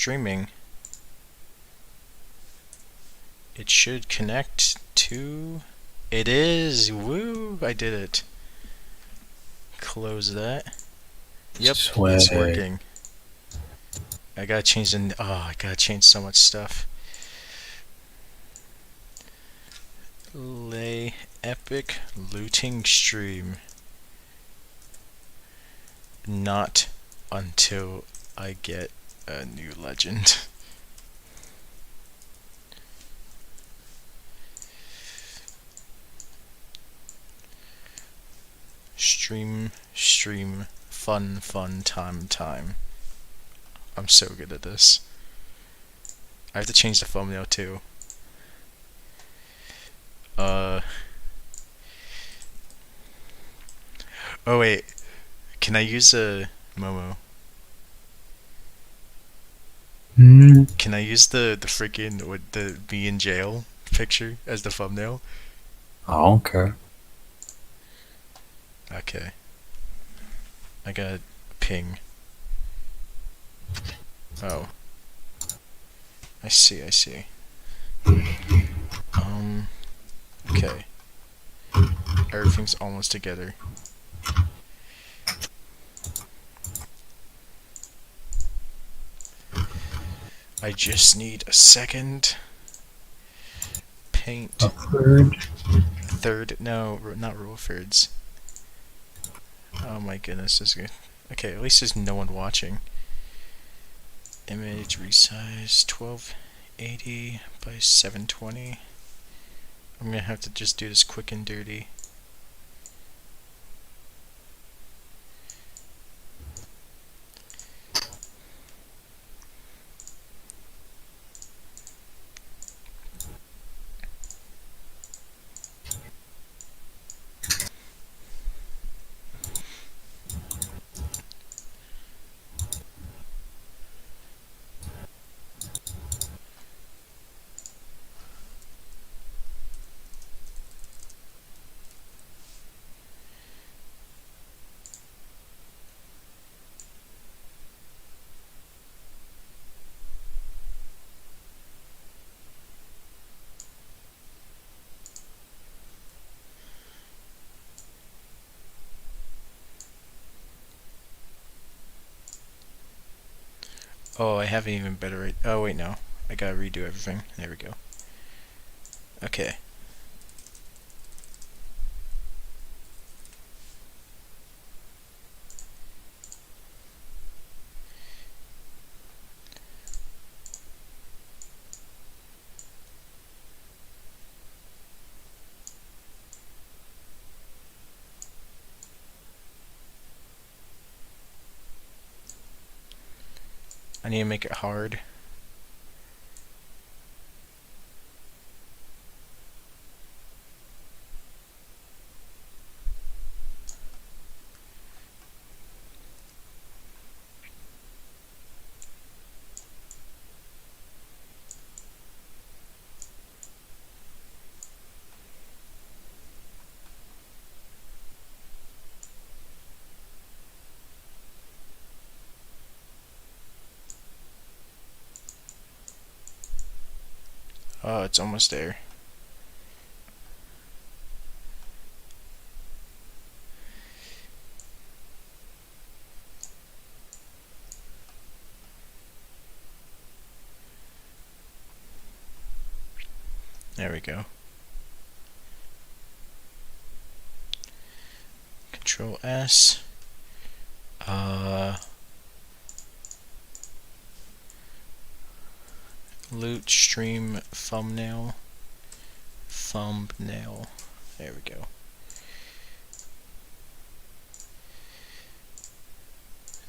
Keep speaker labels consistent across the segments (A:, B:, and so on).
A: streaming. It should connect to... It is! Woo! I did it. Close that. Yep, it's
B: Swag.
A: working. I gotta change the... Oh, I gotta change so much stuff. Lay epic looting stream. Not until I get a new legend. Stream, fun, time. I'm so good at this. I have to change the thumbnail too. Oh wait, can I use a Momo? Can I use the freaking with the me in jail picture as the thumbnail?
B: I don't care.
A: Okay. I got ping. Oh. I see. Okay. Everything's almost together. I just need a second. Paint.
B: A third.
A: Third. No, not rule of thirds. Oh my goodness, this is good. Okay, at least there's no one watching. Image resize 1280 by 720. I'm gonna have to just do this quick and dirty. Oh, I haven't even better. Oh wait, no. I gotta redo everything. There we go. Okay. I need to make it hard. Oh, it's almost there. There we go. Control S. Loot stream thumbnail. There we go.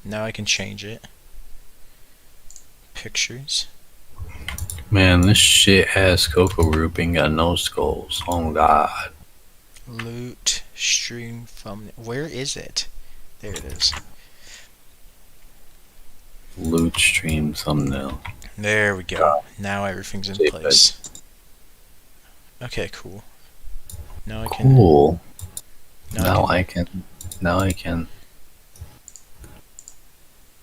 A: Now I can change it. Pictures.
B: Man, this shit ass Coco grouping got no skulls. Oh god.
A: Loot stream thumbnail. Where is it? There it is.
B: Loot stream thumbnail.
A: There we go. Now everything's in place. Okay, cool. Now I can.
B: Cool.
A: Now
B: I can.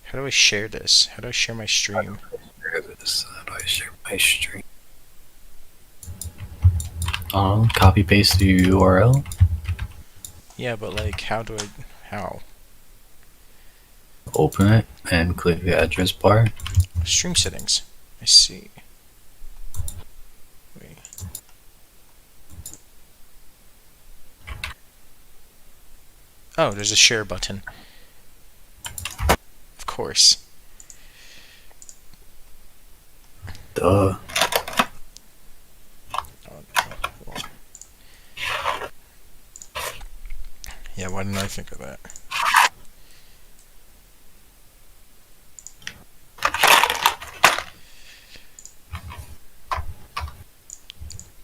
A: How do I share this? How do I share my stream?
B: this? How do I share my stream? Copy paste the URL.
A: Yeah, but like, how?
B: Open it and click the address bar.
A: Stream settings. I see. Wait. Oh, there's a share button. Of course.
B: Duh.
A: Yeah, why didn't I think of that?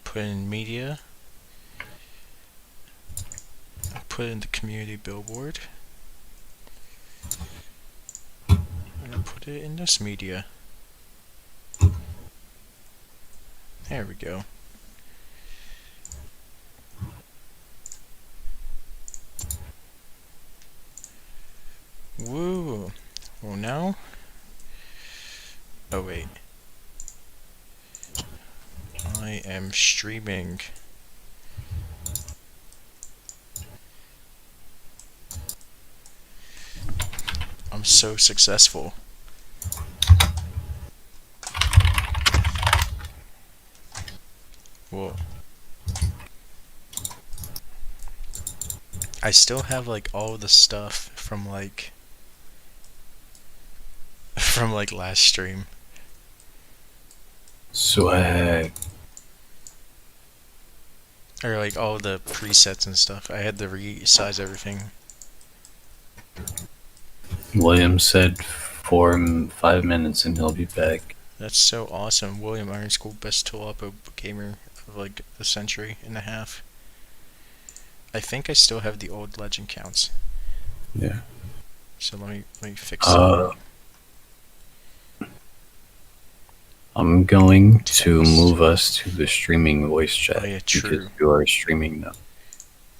A: Put in media. Put in the community billboard. And put it in this media. There we go. Woo! Well, now? Oh, wait. I am streaming. I'm so successful. Whoa. I still have like all the stuff from like last stream.
B: Swag.
A: Or like all the presets and stuff. I had to resize everything.
B: William said 5 minutes and he'll be back.
A: That's so awesome. William Ironskull, best TLOPO gamer of like a century and a half. I think I still have the old legend counts.
B: Yeah.
A: So let me fix it.
B: I'm going to move us to the streaming voice chat.
A: Oh yeah, true.
B: Because you are streaming now.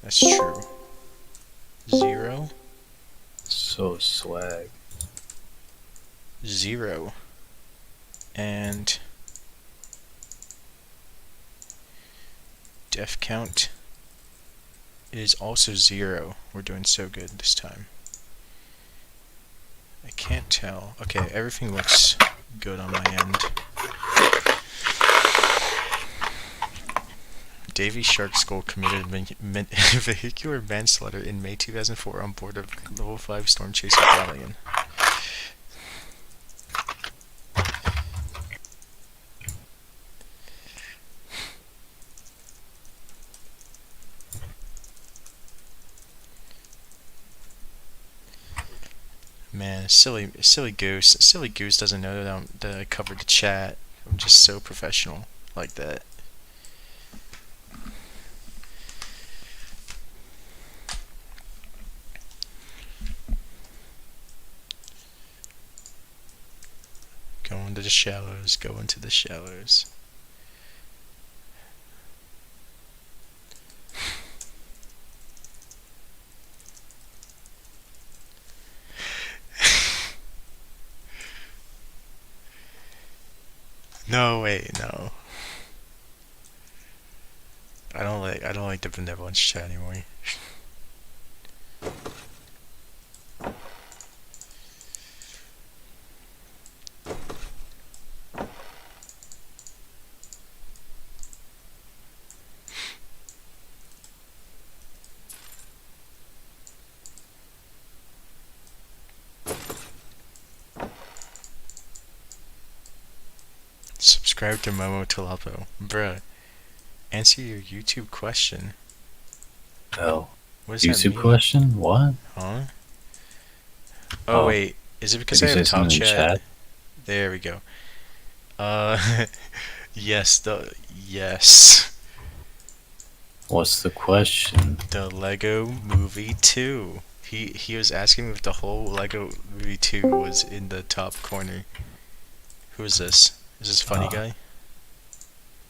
A: That's true. 0.
B: So swag.
A: 0. And def count is also 0. We're doing so good this time. I can't tell. Okay, everything looks good on my end. Davy Sharkskull committed vehicular manslaughter in May 2004 on board of Level 5 Storm Chaser Galleon. Man, silly goose. Silly goose doesn't know that I covered the chat. I'm just so professional like that. Go into the shallows. Go into the shallows. No, wait, no. I don't like the benevolence chat anymore. Subscribe to Momo TLOPO. Bruh, answer your YouTube question.
B: Oh.
A: What does that
B: YouTube
A: mean?
B: question? What?
A: Huh? Oh, wait, is it because I
B: Did you
A: have
B: say
A: top
B: something in
A: chat?
B: chat?
A: There we go. Yes, yes.
B: What's the question?
A: The Lego Movie 2. He was asking if the whole Lego Movie 2 was in the top corner. Who is this? Is this funny guy?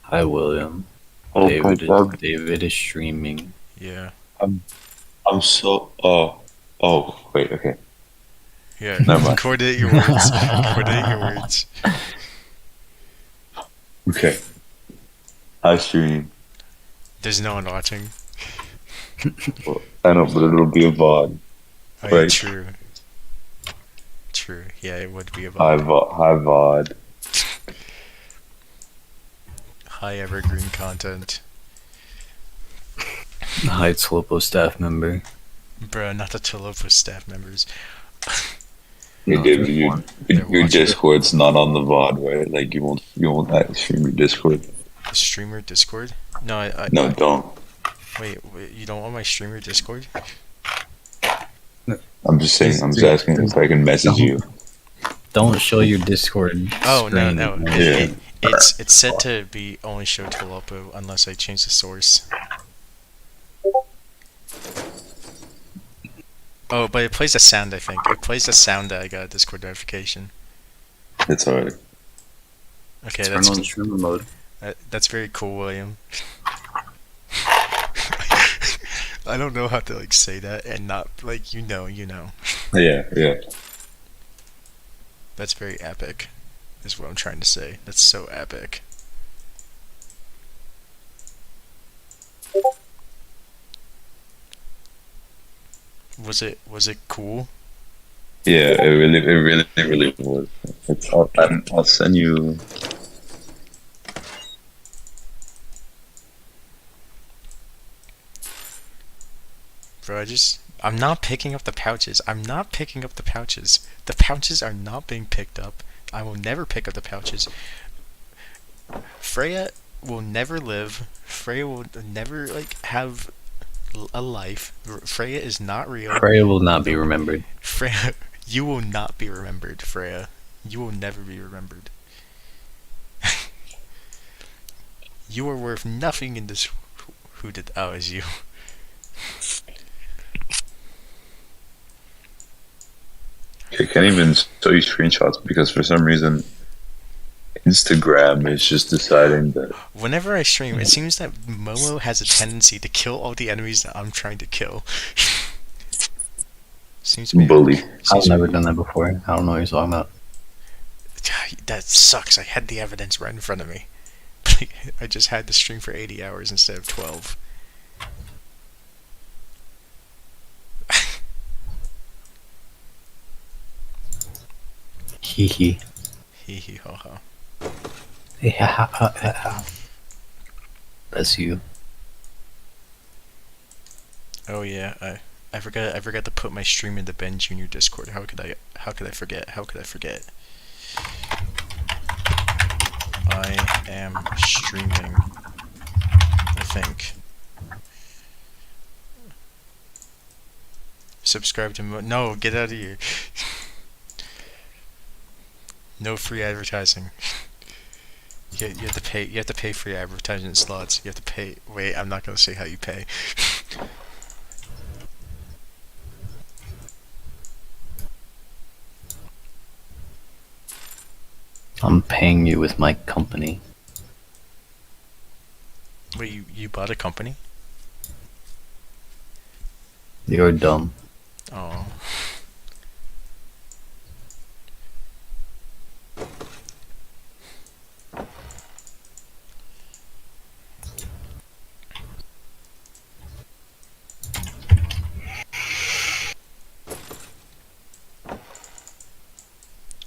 B: Hi, William.
C: Oh,
B: David is streaming.
A: Yeah.
C: I'm so. Oh, wait, okay.
A: Yeah.
C: Never mind.
A: Coordinate your words. Coordinate your words.
C: Okay. I stream.
A: There's no one watching.
C: Well, I know, but it'll be a VOD,
A: Oh yeah,
C: right?
A: true. True. Yeah, it would be a
C: High,
A: VOD.
C: high VOD.
A: High evergreen content.
B: Hi, TLOPO staff member.
A: Bro, not the TLOPO staff members.
C: Hey,
B: No,
C: David,
B: there's one.
A: They're
C: your
A: watching.
C: Discord's not on the VOD, right? Like you won't stream your Discord.
A: The streamer Discord? No,
C: No, don't.
A: wait, you don't want my streamer Discord?
C: I'm just saying. I'm just asking if I can message you.
B: Don't show your Discord.
A: Oh, no,
B: screen.
A: no.
C: Yeah.
A: It's set to be only show TLOPO unless I change the source. Oh, but it plays the sound, I think. It plays the sound that I got a Discord notification.
C: It's alright.
A: Okay,
B: Turn on streamer mode.
A: that's very cool, William. I don't know how to like say that and not like you know.
C: Yeah.
A: That's very epic. Is what I'm trying to say. That's so epic. Was it cool?
C: Yeah, it really was. I'll send you.
A: Bro, I'm not picking up the pouches. I'm not picking up the pouches. The pouches are not being picked up. I will never pick up the pouches. Freya will never live. Freya will never like have a life. Freya is not real.
B: Freya will not be remembered.
A: Freya, you will not be remembered, Freya. You will never be remembered. You are worth nothing in this. Who did? Oh, it's you.
C: I can't even show you screenshots because for some reason Instagram is just deciding that.
A: Whenever I stream, it seems that Momo has a tendency to kill all the enemies that I'm trying to kill. Seems to be
C: Bully.
B: I've never done that before. I don't know what you're talking about.
A: That sucks. I had the evidence right in front of me. I just had to stream for 80 hours instead of 12.
B: Hee hee.
A: Hee hee ho ho.
B: Yeah. That's you.
A: Oh yeah, I forgot to put my stream in the Ben Jr. Discord. How could I forget? I am streaming, I think. Subscribe to no, get out of here. No free advertising. You have to pay. You have to pay for your advertising slots. You have to pay. Wait, I'm not gonna say how you pay.
B: I'm paying you with my company.
A: Wait, you bought a company?
B: You're dumb.
A: Oh.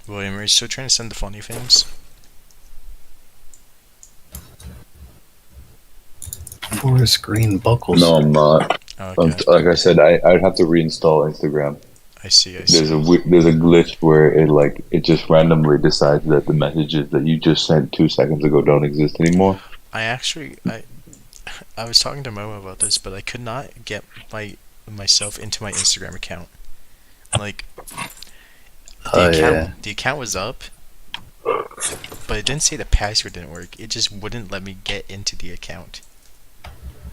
A: William, are you still trying to send the funny things?
B: Four screen buckles.
C: No, I'm not.
A: Oh, okay.
C: Like I said, I'd have to reinstall Instagram.
A: I see.
C: There's a glitch where it just randomly decides that the messages that you just sent 2 seconds ago don't exist anymore.
A: I was talking to Momo about this, but I could not get myself into my Instagram account. Like the account was up, but it didn't say the password didn't work. It just wouldn't let me get into the account.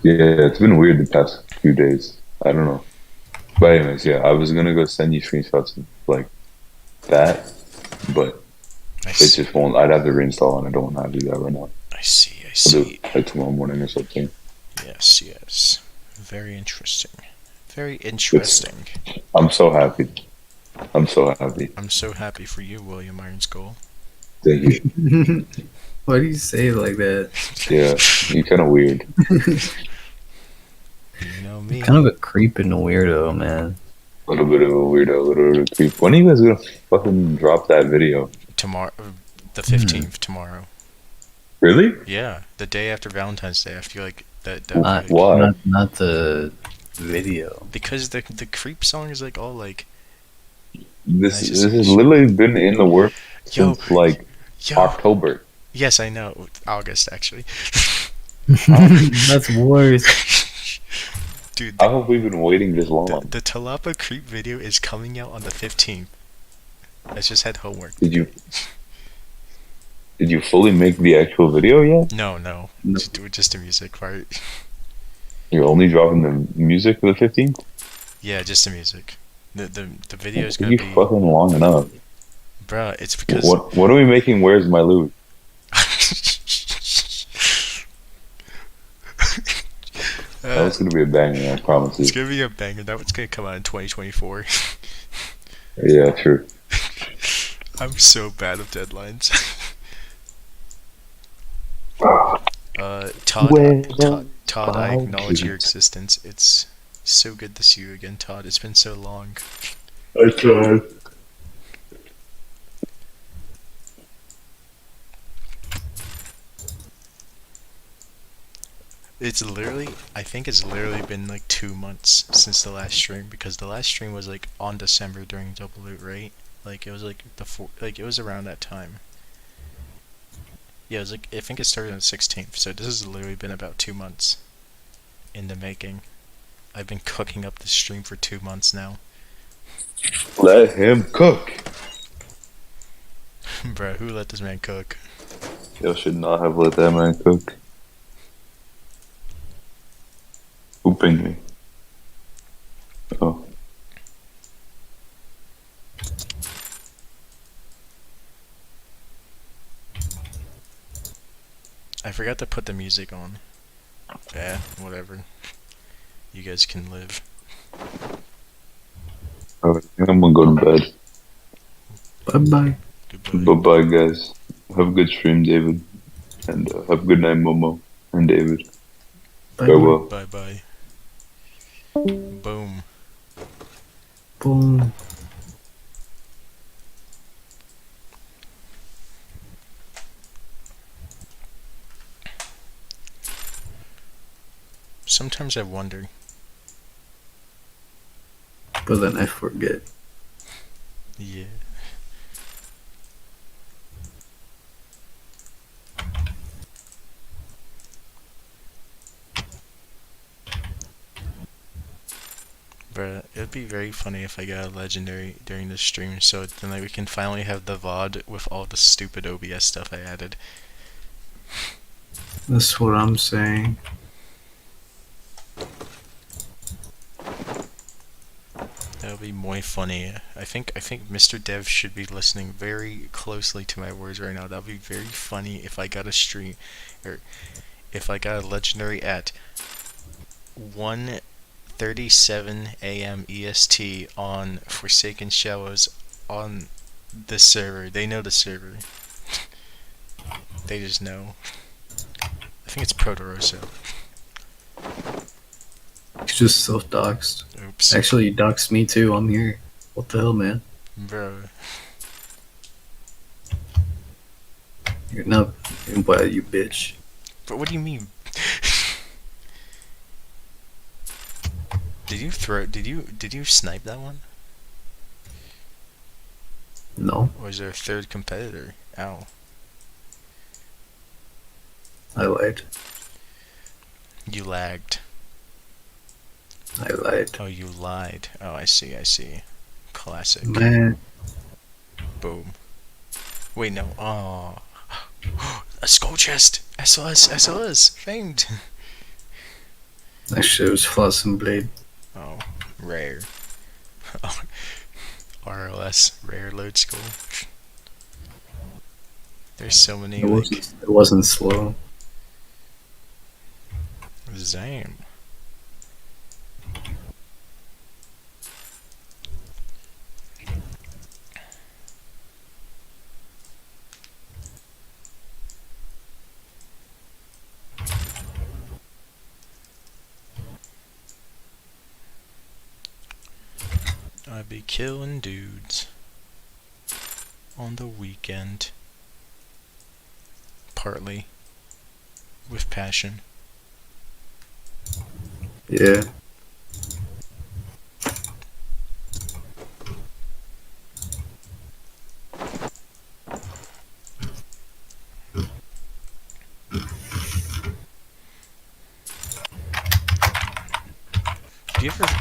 C: Yeah, it's been weird the past few days. I don't know. But anyways, yeah, I was gonna go send you screenshots of like that, but it just won't. I'd have to reinstall, and I don't know how to do that right now.
A: I see.
C: I'll do it like tomorrow morning or something.
A: Yes. Very interesting. Very interesting.
C: I'm so happy. I'm so happy.
A: I'm so happy for you, William Ironskull.
C: Thank you.
B: Why do you say it like that?
C: Yeah, you're kind of weird.
A: You know me.
B: Kind of a creeping weirdo, man.
C: A little bit of a weirdo, a little bit of a creep. When are you guys gonna fucking drop that video?
A: Tomorrow, the
B: Hmm.
A: 15th. Tomorrow.
C: Really?
A: Yeah, the day after Valentine's Day. I feel like that.
B: Not,
C: Why?
B: not the video.
A: Because the creep song is like all like.
C: This
A: Nice to
C: this
A: see
C: has
A: you.
C: literally been in the works
A: Yo,
C: since like
A: yo.
C: October.
A: Yes, I know. August actually.
B: That's worse.
A: Dude,
C: How have we been waiting this
A: the
C: long?
A: TLOPO creep video is coming out on the 15th. I just had homework.
C: Did you fully make the actual video yet?
A: No.
B: No.
A: Just the music part.
C: You're only dropping the music for the 15th?
A: Yeah, just the music. The video is
C: Took
A: gonna
C: you
A: be.
C: fucking long enough.
A: Bruh, it's because.
C: What are we making? Where's my loot? That was gonna be a banger, I promise
A: It's
C: you.
A: gonna be a banger. That one's gonna come out in 2024.
C: Yeah, true.
A: I'm so bad with deadlines. Todd, I acknowledge your existence. It's so good to see you again, Todd. It's been so long.
C: I tried.
A: I think it's literally been like 2 months since the last stream because the last stream was like on December during Double Loot, right? Like it was like it was around that time. Yeah, it was like I think it started on the 16th, so this has literally been about 2 months in the making. I've been cooking up the stream for 2 months now.
C: Let him cook.
A: Bro, who let this man cook?
C: Yo should not have let that man cook. Who pinged me? Oh.
A: I forgot to put the music on. Yeah, whatever. You guys can live.
C: Alright, I think I'm gonna go to bed.
B: Bye-bye.
A: Goodbye.
C: Bye bye, guys. Have a good stream, David. And have a good night, Momo and David.
B: Bye-bye.
C: Farewell.
A: Bye bye. Boom.
B: Boom.
A: Sometimes I wonder.
B: But then I forget.
A: Yeah. Bruh, it'd be very funny if I got a legendary during the stream, so then like we can finally have the VOD with all the stupid OBS stuff I added.
B: That's what I'm saying.
A: That would be muy funny. I think Mr. Dev should be listening very closely to my words right now. That would be very funny if I got a stream, or if I got a legendary at 1:37 a.m. EST on Forsaken Shallows on this server. They know the server. They just know. I think it's Protoroso.
B: He's just self-doxed.
A: Oops.
B: Actually, you doxed me too. I'm here. What the hell, man?
A: Bro.
B: You're not. What, you bitch?
A: But what do you mean? Did you snipe that one?
B: No,
A: Or is there a third competitor? Ow.
B: I lied.
A: You lagged.
B: I lied.
A: Oh, you lied. Oh, I see. Classic.
B: Man,
A: Boom. Wait, no. Oh. A skull chest! SOS! Famed!
B: that shit was Floss and Blade.
A: Oh, rare. RLS, rare load skull. There's so many,
B: It wasn't slow.
A: Zam. I be killing dudes on the weekend. Partly with passion.
B: Yeah.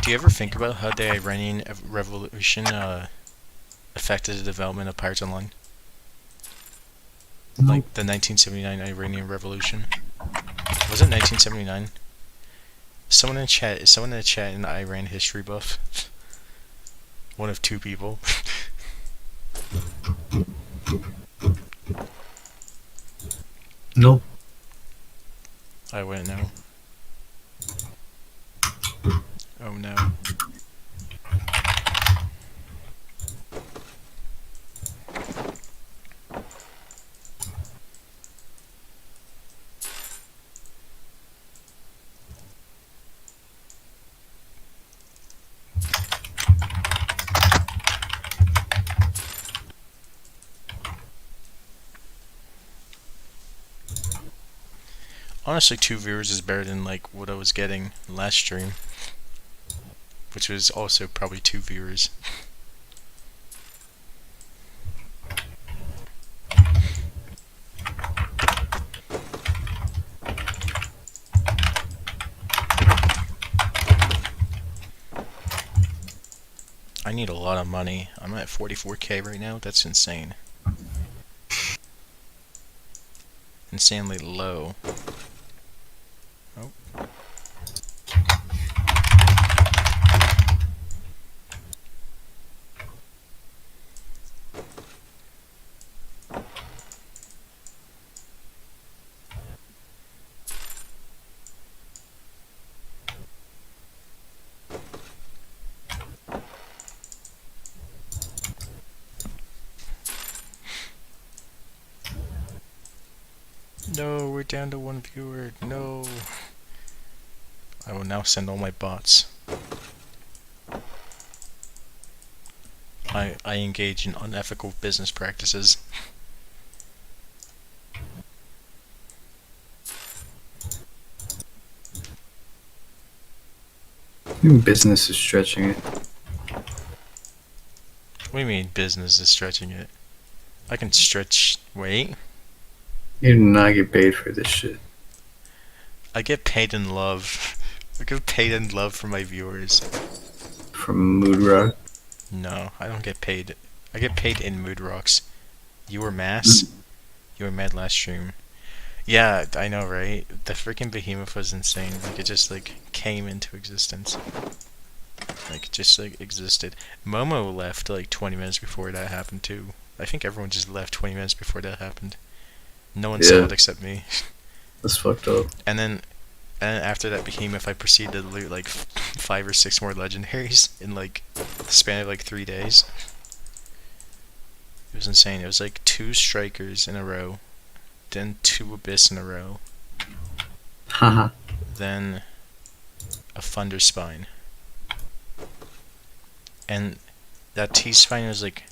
A: Do you ever think about how the Iranian Revolution affected the development of Pirates Online? Like the 1979 Iranian Revolution. Was it 1979? Someone in chat, is someone in the chat an Iran history buff? One of two people.
B: Nope.
A: I wouldn't know. Oh no. Honestly, 2 viewers is better than like what I was getting last stream, which was also probably 2 viewers. I need a lot of money. I'm at 44k right now. That's insane. Insanely low. Oh. No, we're down to 1 viewer. No. I will now send all my bots. I engage in unethical business practices.
B: Business is stretching it.
A: What do you mean business is stretching it? I can stretch... Wait.
B: You do not get paid for this shit.
A: I get paid in love. I get paid in love for my viewers.
B: From Mood Rock.
A: No, I don't get paid. I get paid in mood rocks. You were mass? You were mad last stream. Yeah, I know, right? The freaking behemoth was insane. Like, it just, like, came into existence. Like, just, like, existed. Momo left, like, 20 minutes before that happened, too. I think everyone just left 20 minutes before that happened. No one saw it except me.
B: That's fucked up.
A: And then after that behemoth, I proceeded to loot, like, 5 or 6 more legendaries in, like, the span of, like, 3 days. It was insane. It was, like, 2 strikers in a row. Then 2 abyss in a row.
B: Haha.
A: Then a thunder spine. And that T-spine was like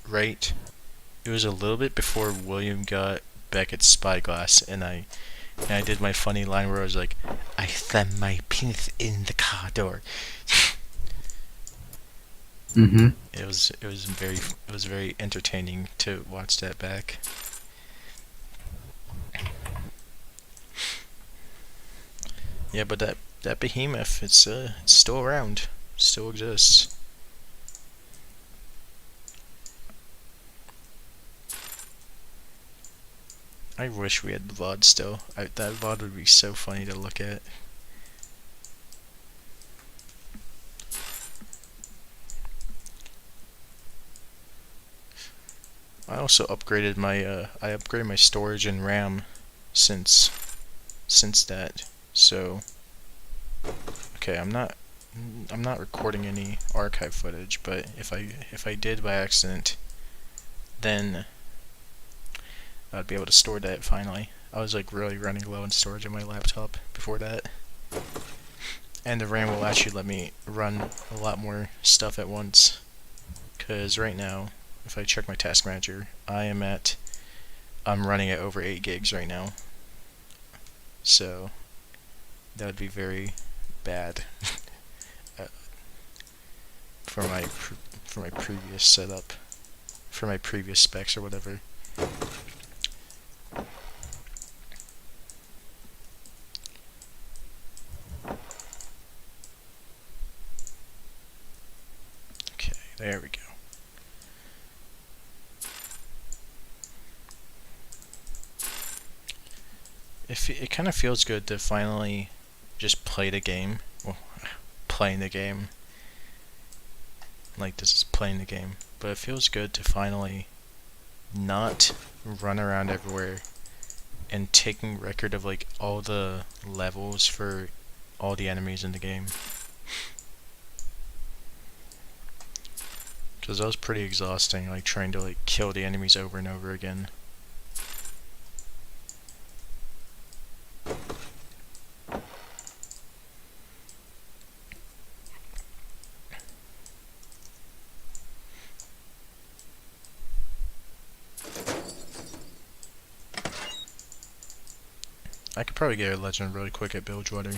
A: right. It was a little bit before William got Beckett's spyglass, and I did my funny line where I was like, I slammed my penis in the car door.
B: Mm-hmm.
A: It was very entertaining to watch that back. Yeah, but that behemoth, it's still around, still exists. I wish we had the VOD still. That VOD would be so funny to look at. I also upgraded my storage and RAM since that. So okay, I'm not recording any archive footage, but if I did by accident, then I'd be able to store that finally. I was like really running low on storage on my laptop before that. And the RAM will actually let me run a lot more stuff at once. Because right now, if I check my task manager, I'm running at over 8 gigs right now. So that would be very bad for my previous setup, for my previous specs or whatever. Okay, there we go. It kind of feels good to finally just play the game. Well, playing the game. Like, this is playing the game. But it feels good to finally not run around everywhere and taking record of like all the levels for all the enemies in the game. Because that was pretty exhausting, like trying to like kill the enemies over and over again. I could probably get a legend really quick at Bilgewater.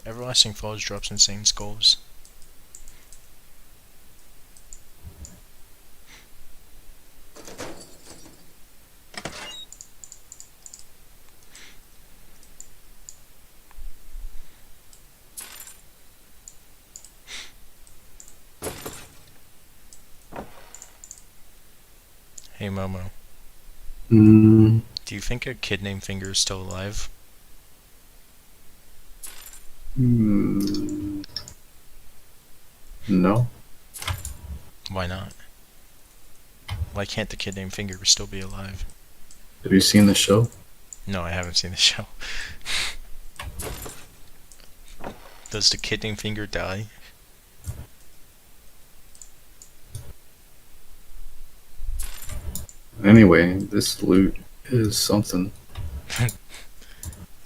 A: Everlasting Falls drops insane skulls. Hey Momo, do you think a kid named Finger is still alive?
B: No.
A: Why not? Why can't the kid named Finger still be alive?
B: Have you seen the show?
A: No, I haven't seen the show. Does the kid named Finger die?
B: Anyway, this loot is something.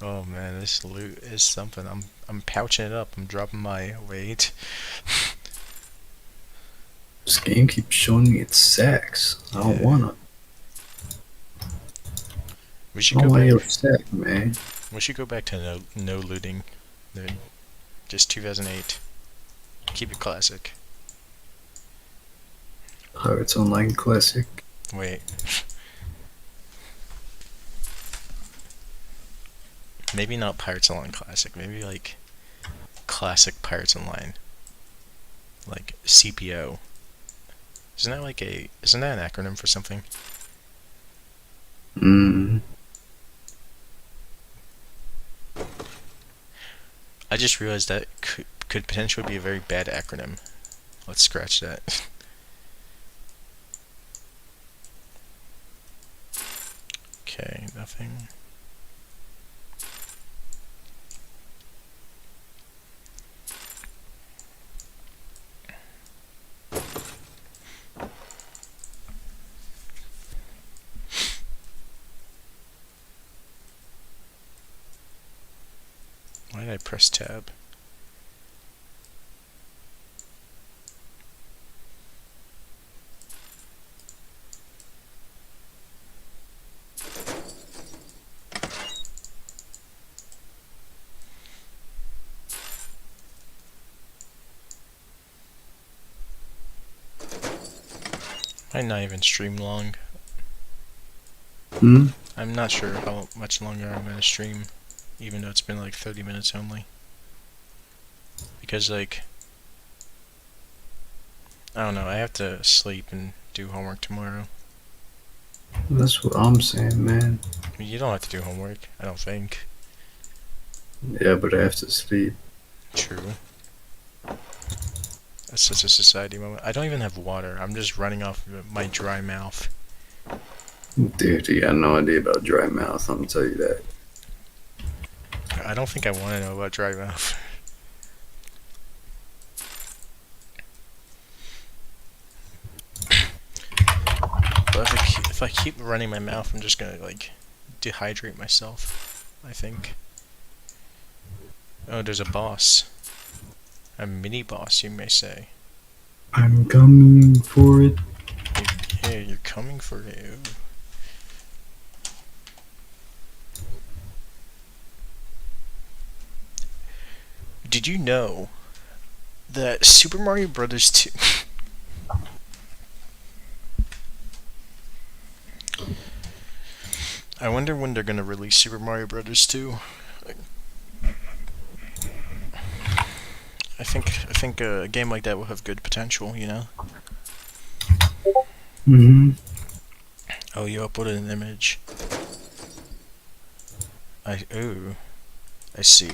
A: Oh man, this loot is something. I'm pouching it up. I'm dropping my weight.
B: This game keeps showing me its sacks. I don't wanna.
A: We should
B: I
A: go
B: don't want
A: back.
B: your sack, man.
A: We should go back to no looting. Just 2008. Keep it classic.
B: Pirates Online Classic.
A: Wait. Maybe not Pirates Online Classic. Maybe like Classic Pirates Online. Like CPO. Isn't that an acronym for something? I just realized that could potentially be a very bad acronym. Let's scratch that. Okay, nothing. Why did I press tab? Might not even stream long. I'm not sure how much longer I'm gonna stream, even though it's been like 30 minutes only. Because like, I don't know, I have to sleep and do homework tomorrow.
B: That's what I'm saying, man.
A: I mean, you don't have to do homework, I don't think.
B: Yeah, but I have to sleep.
A: True. That's such a society moment. I don't even have water. I'm just running off of my dry mouth.
B: Dude, you got no idea about dry mouth, I'm gonna tell you that.
A: I don't think I want to know about dry mouth. But if I keep running my mouth, I'm just gonna like dehydrate myself, I think. Oh, there's a boss. A mini boss, you may say.
B: I'm coming for it.
A: Yeah, you're coming for you. Did you know that Super Mario Brothers 2... I wonder when they're gonna release Super Mario Brothers 2. I think a game like that will have good potential, you know?
B: Mm-hmm.
A: Oh, you uploaded an image. Ooh. I see.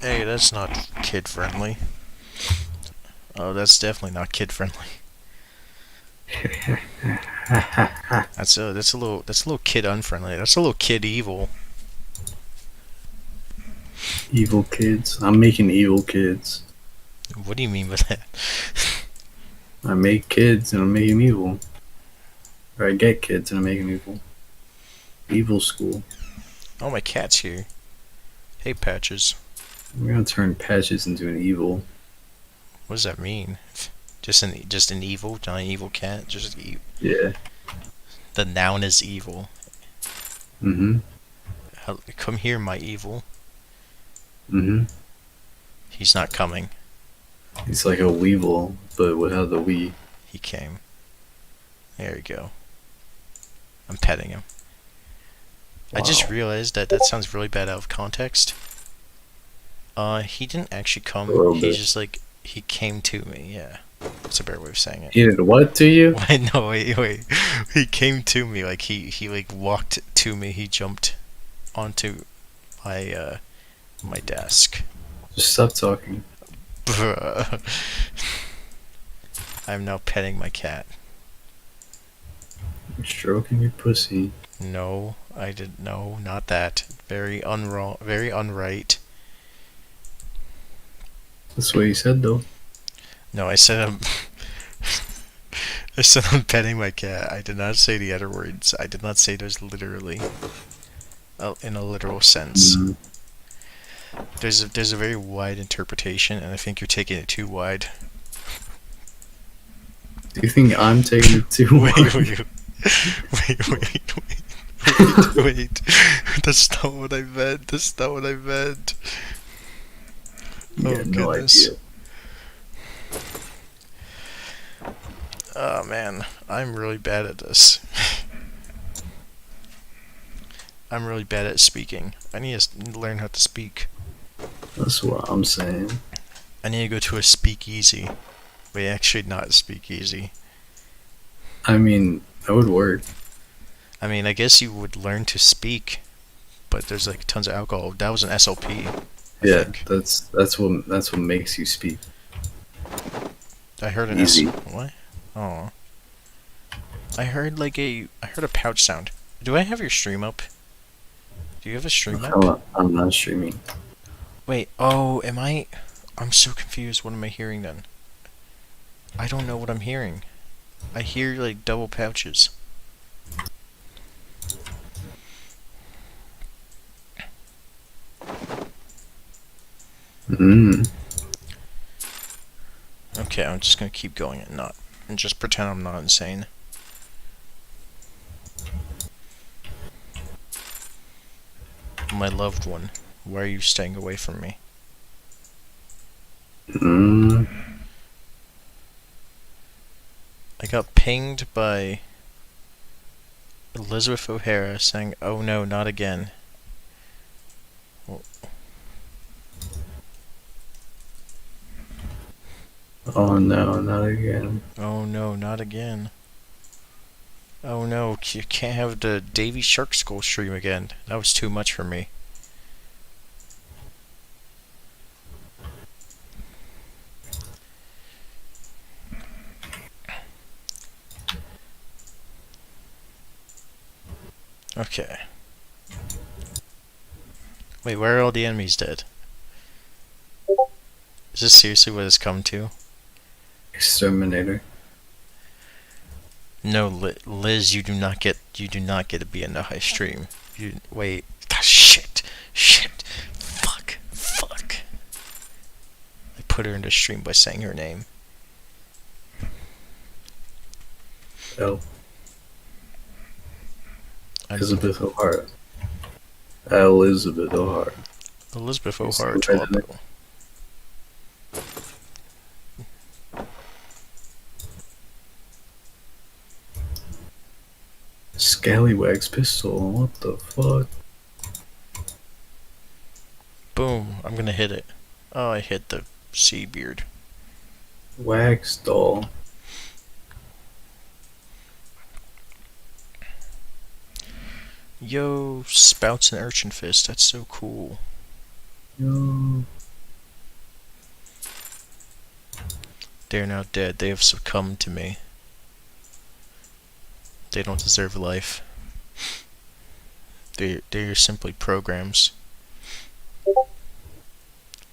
A: Hey, that's not kid friendly. Oh, that's definitely not kid friendly. That's a little kid unfriendly. That's a little kid evil.
B: Evil kids. I'm making evil kids.
A: What do you mean by that?
B: I make kids and I make them evil. Or I get kids and I make them evil. Evil school.
A: Oh, my cat's here. Hey, Patches.
B: We're gonna turn Patches into an evil.
A: What does that mean? Just an evil, not an evil cat.
B: Yeah.
A: The noun is evil.
B: Mm-hmm.
A: Come here, my evil.
B: Mm-hmm.
A: He's not coming.
B: He's like a weevil, but without the we.
A: He came. There we go. I'm petting him.
B: Wow.
A: I just realized that sounds really bad out of context. He didn't actually come.
B: A little
A: He's
B: bit.
A: just like, he came to me, yeah. That's a better way of saying it.
B: He did what to you?
A: Wait, no, wait. He came to me, like, he like, walked to me. He jumped onto my, my desk.
B: Just stop talking.
A: Bruh. I'm now petting my cat.
B: I'm stroking your pussy.
A: No, I didn't. No, not that. Very unwrong. Very unright.
B: That's what you said, though.
A: No, I said I'm. I said I'm petting my cat. I did not say the other words. I did not say those literally. In a literal sense.
B: Mm.
A: There's a very wide interpretation, and I think you're taking it too wide.
B: Do you think I'm taking it too
A: Wait.
B: wide?
A: Wait. That's not what I meant. That's not what I meant.
B: You
A: Oh,
B: have no
A: goodness.
B: idea.
A: Oh man, I'm really bad at this. I'm really bad at speaking. I need to learn how to speak.
B: That's what I'm saying.
A: I need to go to a speakeasy. Wait, actually not a speakeasy.
B: I mean, that would work.
A: I mean, I guess you would learn to speak, but there's like tons of alcohol. That was an SLP.
B: Yeah,
A: think.
B: that's what makes you speak.
A: I heard an
B: Easy.
A: What? Oh. I heard a pouch sound. Do I have your stream up? Do you have a stream up?
B: I'm not streaming.
A: Wait, oh, I'm so confused. What am I hearing then? I don't know what I'm hearing. I hear like double pouches.
B: Mm.
A: Okay, I'm just gonna keep going and just pretend I'm not insane. My loved one, why are you staying away from me?
B: Mm.
A: I got pinged by Elizabeth O'Hara saying, "Oh no, not again."
B: Oh no, not again.
A: Oh no, not again. Oh no, you can't have the Davy Shark Skull stream again. That was too much for me. Okay. Wait, where are all the enemies dead? Is this seriously what it's come to?
B: Exterminator.
A: No, Liz, you do not get to be in the high stream. Wait. God, shit. Fuck. I put her into stream by saying her name.
B: L.
A: I'm
B: Elizabeth O'Hara. Elizabeth O'Hara.
A: Elizabeth
B: Yes,
A: O'Hara
B: the president.
A: TLOPO.
B: Scallywag's pistol. What the fuck?
A: Boom. I'm gonna hit it. Oh, I hit the sea beard.
B: Wax doll.
A: Yo, spouts and urchin fist. That's so cool.
B: Yo.
A: They are now dead. They have succumbed to me. They don't deserve life. They are simply programs.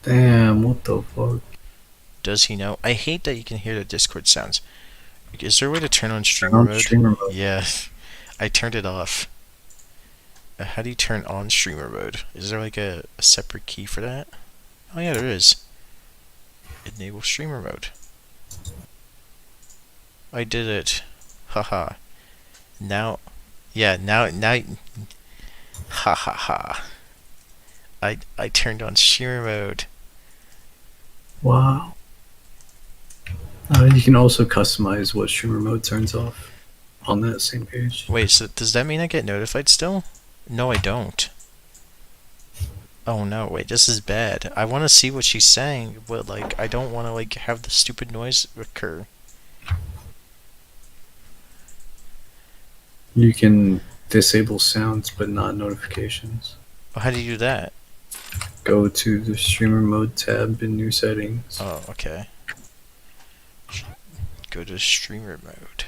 B: Damn, what the fuck?
A: Does he know? I hate that you can hear the Discord sounds. Is there a way to turn on
B: Turn
A: streamer
B: on
A: mode?
B: streamer mode.
A: Yeah, I turned it off. How do you turn on streamer mode? Is there like a separate key for that? Oh yeah, there is. Enable streamer mode. I did it. Haha. Now, yeah, now, ha ha ha. I turned on streamer mode.
B: Wow. You can also customize what streamer mode turns off on that same page.
A: Wait, so does that mean I get notified still? No, I don't. Oh no, wait, this is bad. I want to see what she's saying, but like, I don't want to like have the stupid noise occur.
B: You can disable sounds but not notifications.
A: Oh, how do you do that?
B: Go to the streamer mode tab in your settings.
A: Oh, okay. Go to streamer mode.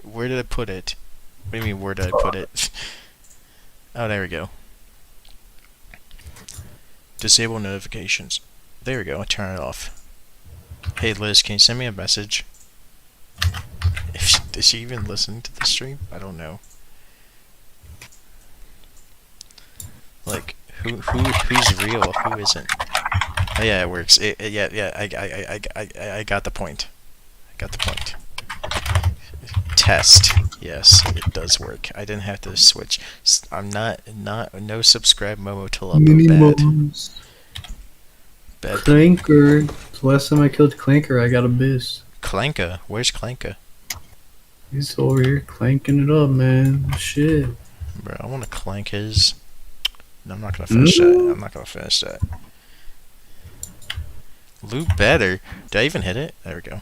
A: Where did I put it? What do you mean, where did I put it? Oh, there we go. Disable notifications. There we go, I turn it off. Hey Liz, can you send me a message? Does she even listen to the stream? I don't know. Like, who's real? Who isn't? Oh yeah, it works. Yeah. I got the point. Test. Yes, it does work. I didn't have to switch. I'm no subscribe Momo TLOPO bad.
B: Clanker. The last time I killed Clanker, I got a bis.
A: Clanka. Where's Clanka?
B: He's over here clanking it up, man. Shit.
A: Bro, I want to clank his. No, I'm not gonna finish that. Loot better. Did I even hit it? There we go.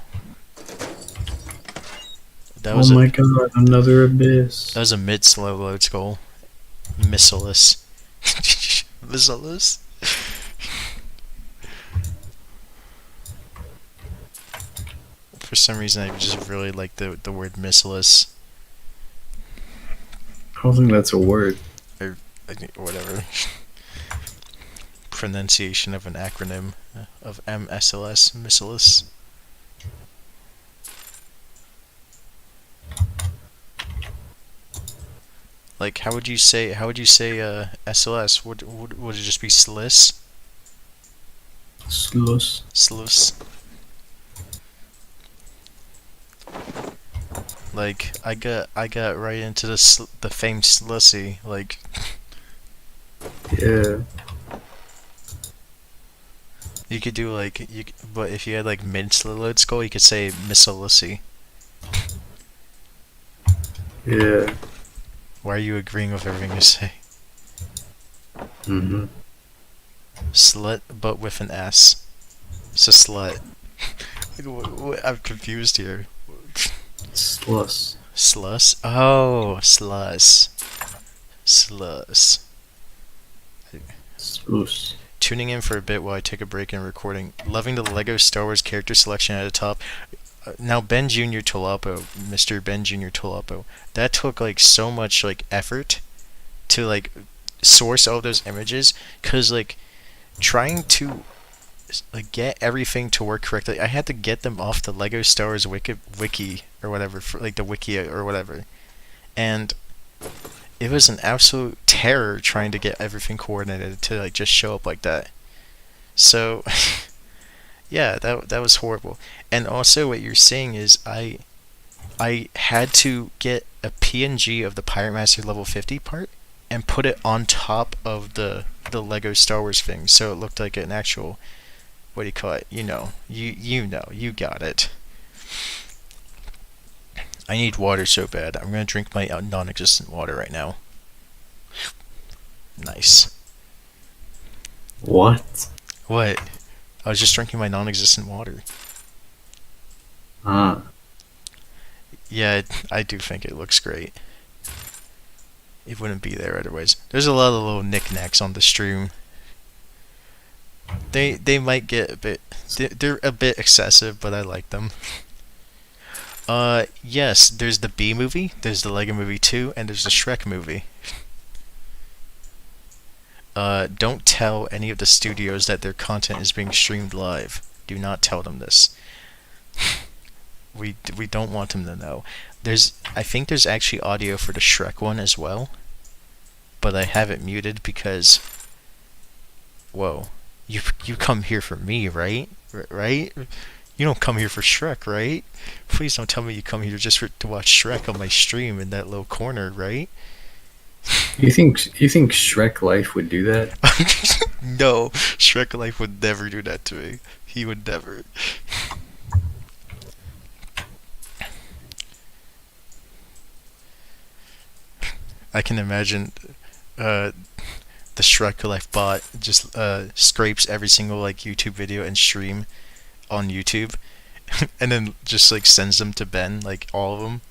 A: That was
B: Oh my god, another abyss.
A: That was a mid-slow load skull. Missileless. Missileless? For some reason, I just really like the word missileless.
B: I don't think that's a word.
A: Whatever. Pronunciation of an acronym of MSLS, missileless. Like, how would you say SLS? Would it just be sliss?
B: Sluss.
A: Sluice. Like, I got right into the famed Slussie, like.
B: Yeah.
A: You could do like but if you had like mid-slow load skull, you could say Missilissy.
B: Yeah.
A: Why are you agreeing with everything I say?
B: Mm-hmm.
A: Slut, but with an S. It's a slut. I'm confused here.
B: Sluss.
A: Sluss? Oh, sluss. Sluss.
B: Sluss.
A: Tuning in for a bit while I take a break and recording. Loving the Lego Star Wars character selection at the top. Now Ben Jr. TLOPO, Mr. Ben Jr. TLOPO, that took like so much like effort to like source all those images, cause like trying to like get everything to work correctly, I had to get them off the Lego Star Wars wiki or whatever, for, like the wiki or whatever, and it was an absolute terror trying to get everything coordinated to like just show up like that. So yeah, that was horrible. And also what you're saying is I had to get a PNG of the Pirate Master level 50 part and put it on top of the Lego Star Wars thing, so it looked like an actual, what do you call it? You got it. I need water so bad. I'm gonna drink my non-existent water right now. Nice.
B: What?
A: What? I was just drinking my non-existent water.
B: Ah.
A: Yeah, I do think it looks great. It wouldn't be there otherwise. There's a lot of little knickknacks on the stream. They might get a bit, they're a bit excessive, but I like them. Yes, there's the B movie, there's the Lego Movie 2, and there's the Shrek movie. Don't tell any of the studios that their content is being streamed live. Do not tell them this. We don't want them to know. I think there's actually audio for the Shrek one as well, but I have it muted because, whoa, you come here for me, right? Right? You don't come here for Shrek, right? Please don't tell me you come here just to watch Shrek on my stream in that little corner, right?
B: You think Shrek Life would do that?
A: No, Shrek Life would never do that to me. He would never. I can imagine the Shrek Life bot just scrapes every single like YouTube video and stream on YouTube, and then just like sends them to Ben, like all of them,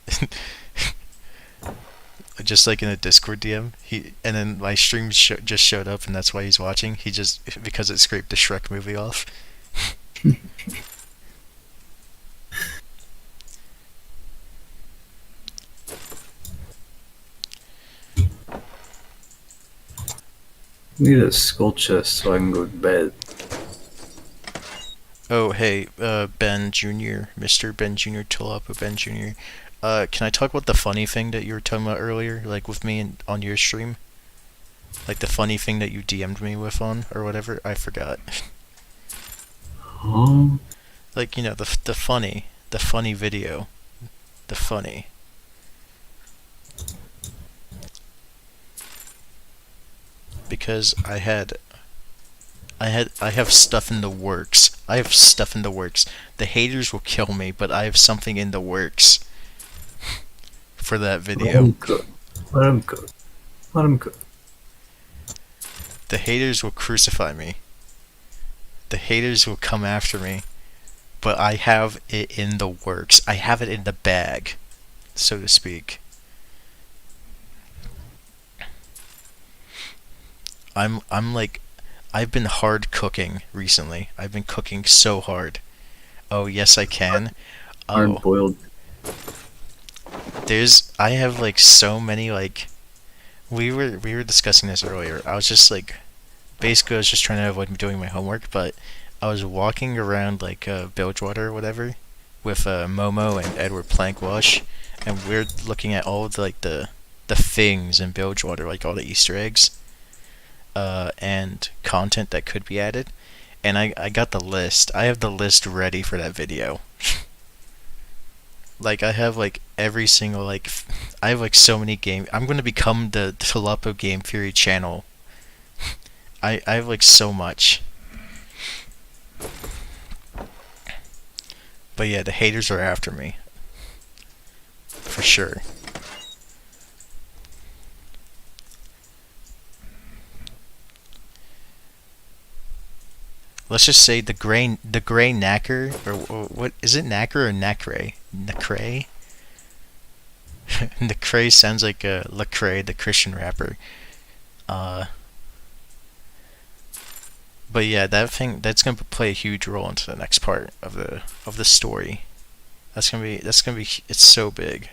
A: just like in a Discord DM. And then my stream just showed up, and that's why he's watching. He just because it scraped the Shrek movie off.
B: I need a skull chest so I can go to bed.
A: Oh, hey, Ben Jr., Mr. Ben Jr., TLOPO Ben Jr. Can I talk about the funny thing that you were talking about earlier, like with me on your stream? Like the funny thing that you DM'd me with on, or whatever? I forgot.
B: Huh?
A: Like, the funny video. The funny. Because I have stuff in the works. I have stuff in the works. The haters will kill me, but I have something in the works for that video.
B: Let him cook. Let him cook.
A: The haters will crucify me. The haters will come after me, but I have it in the works. I have it in the bag, so to speak. I'm like, I've been hard cooking recently. I've been cooking so hard. Oh, yes I can.
B: Hard boiled.
A: I have like so many like, we were discussing this earlier. I was just like, basically I was just trying to avoid doing my homework, but I was walking around like Bilgewater or whatever with Momo and Edward Plankwash, and we're looking at all of the things in Bilgewater, like all the Easter eggs. And content that could be added, and I got the list. I have the list ready for that video. Like I have like every single I have like so many games. I'm gonna become the TLOPO Game Theory channel. I have like so much. But yeah, the haters are after me. For sure. Let's just say the gray knacker, or what is it, knacker or nacre? Nacre? Nacre sounds like Lecrae, the Christian rapper. But yeah, that's gonna play a huge role into the next part of the story. That's gonna be it's so big.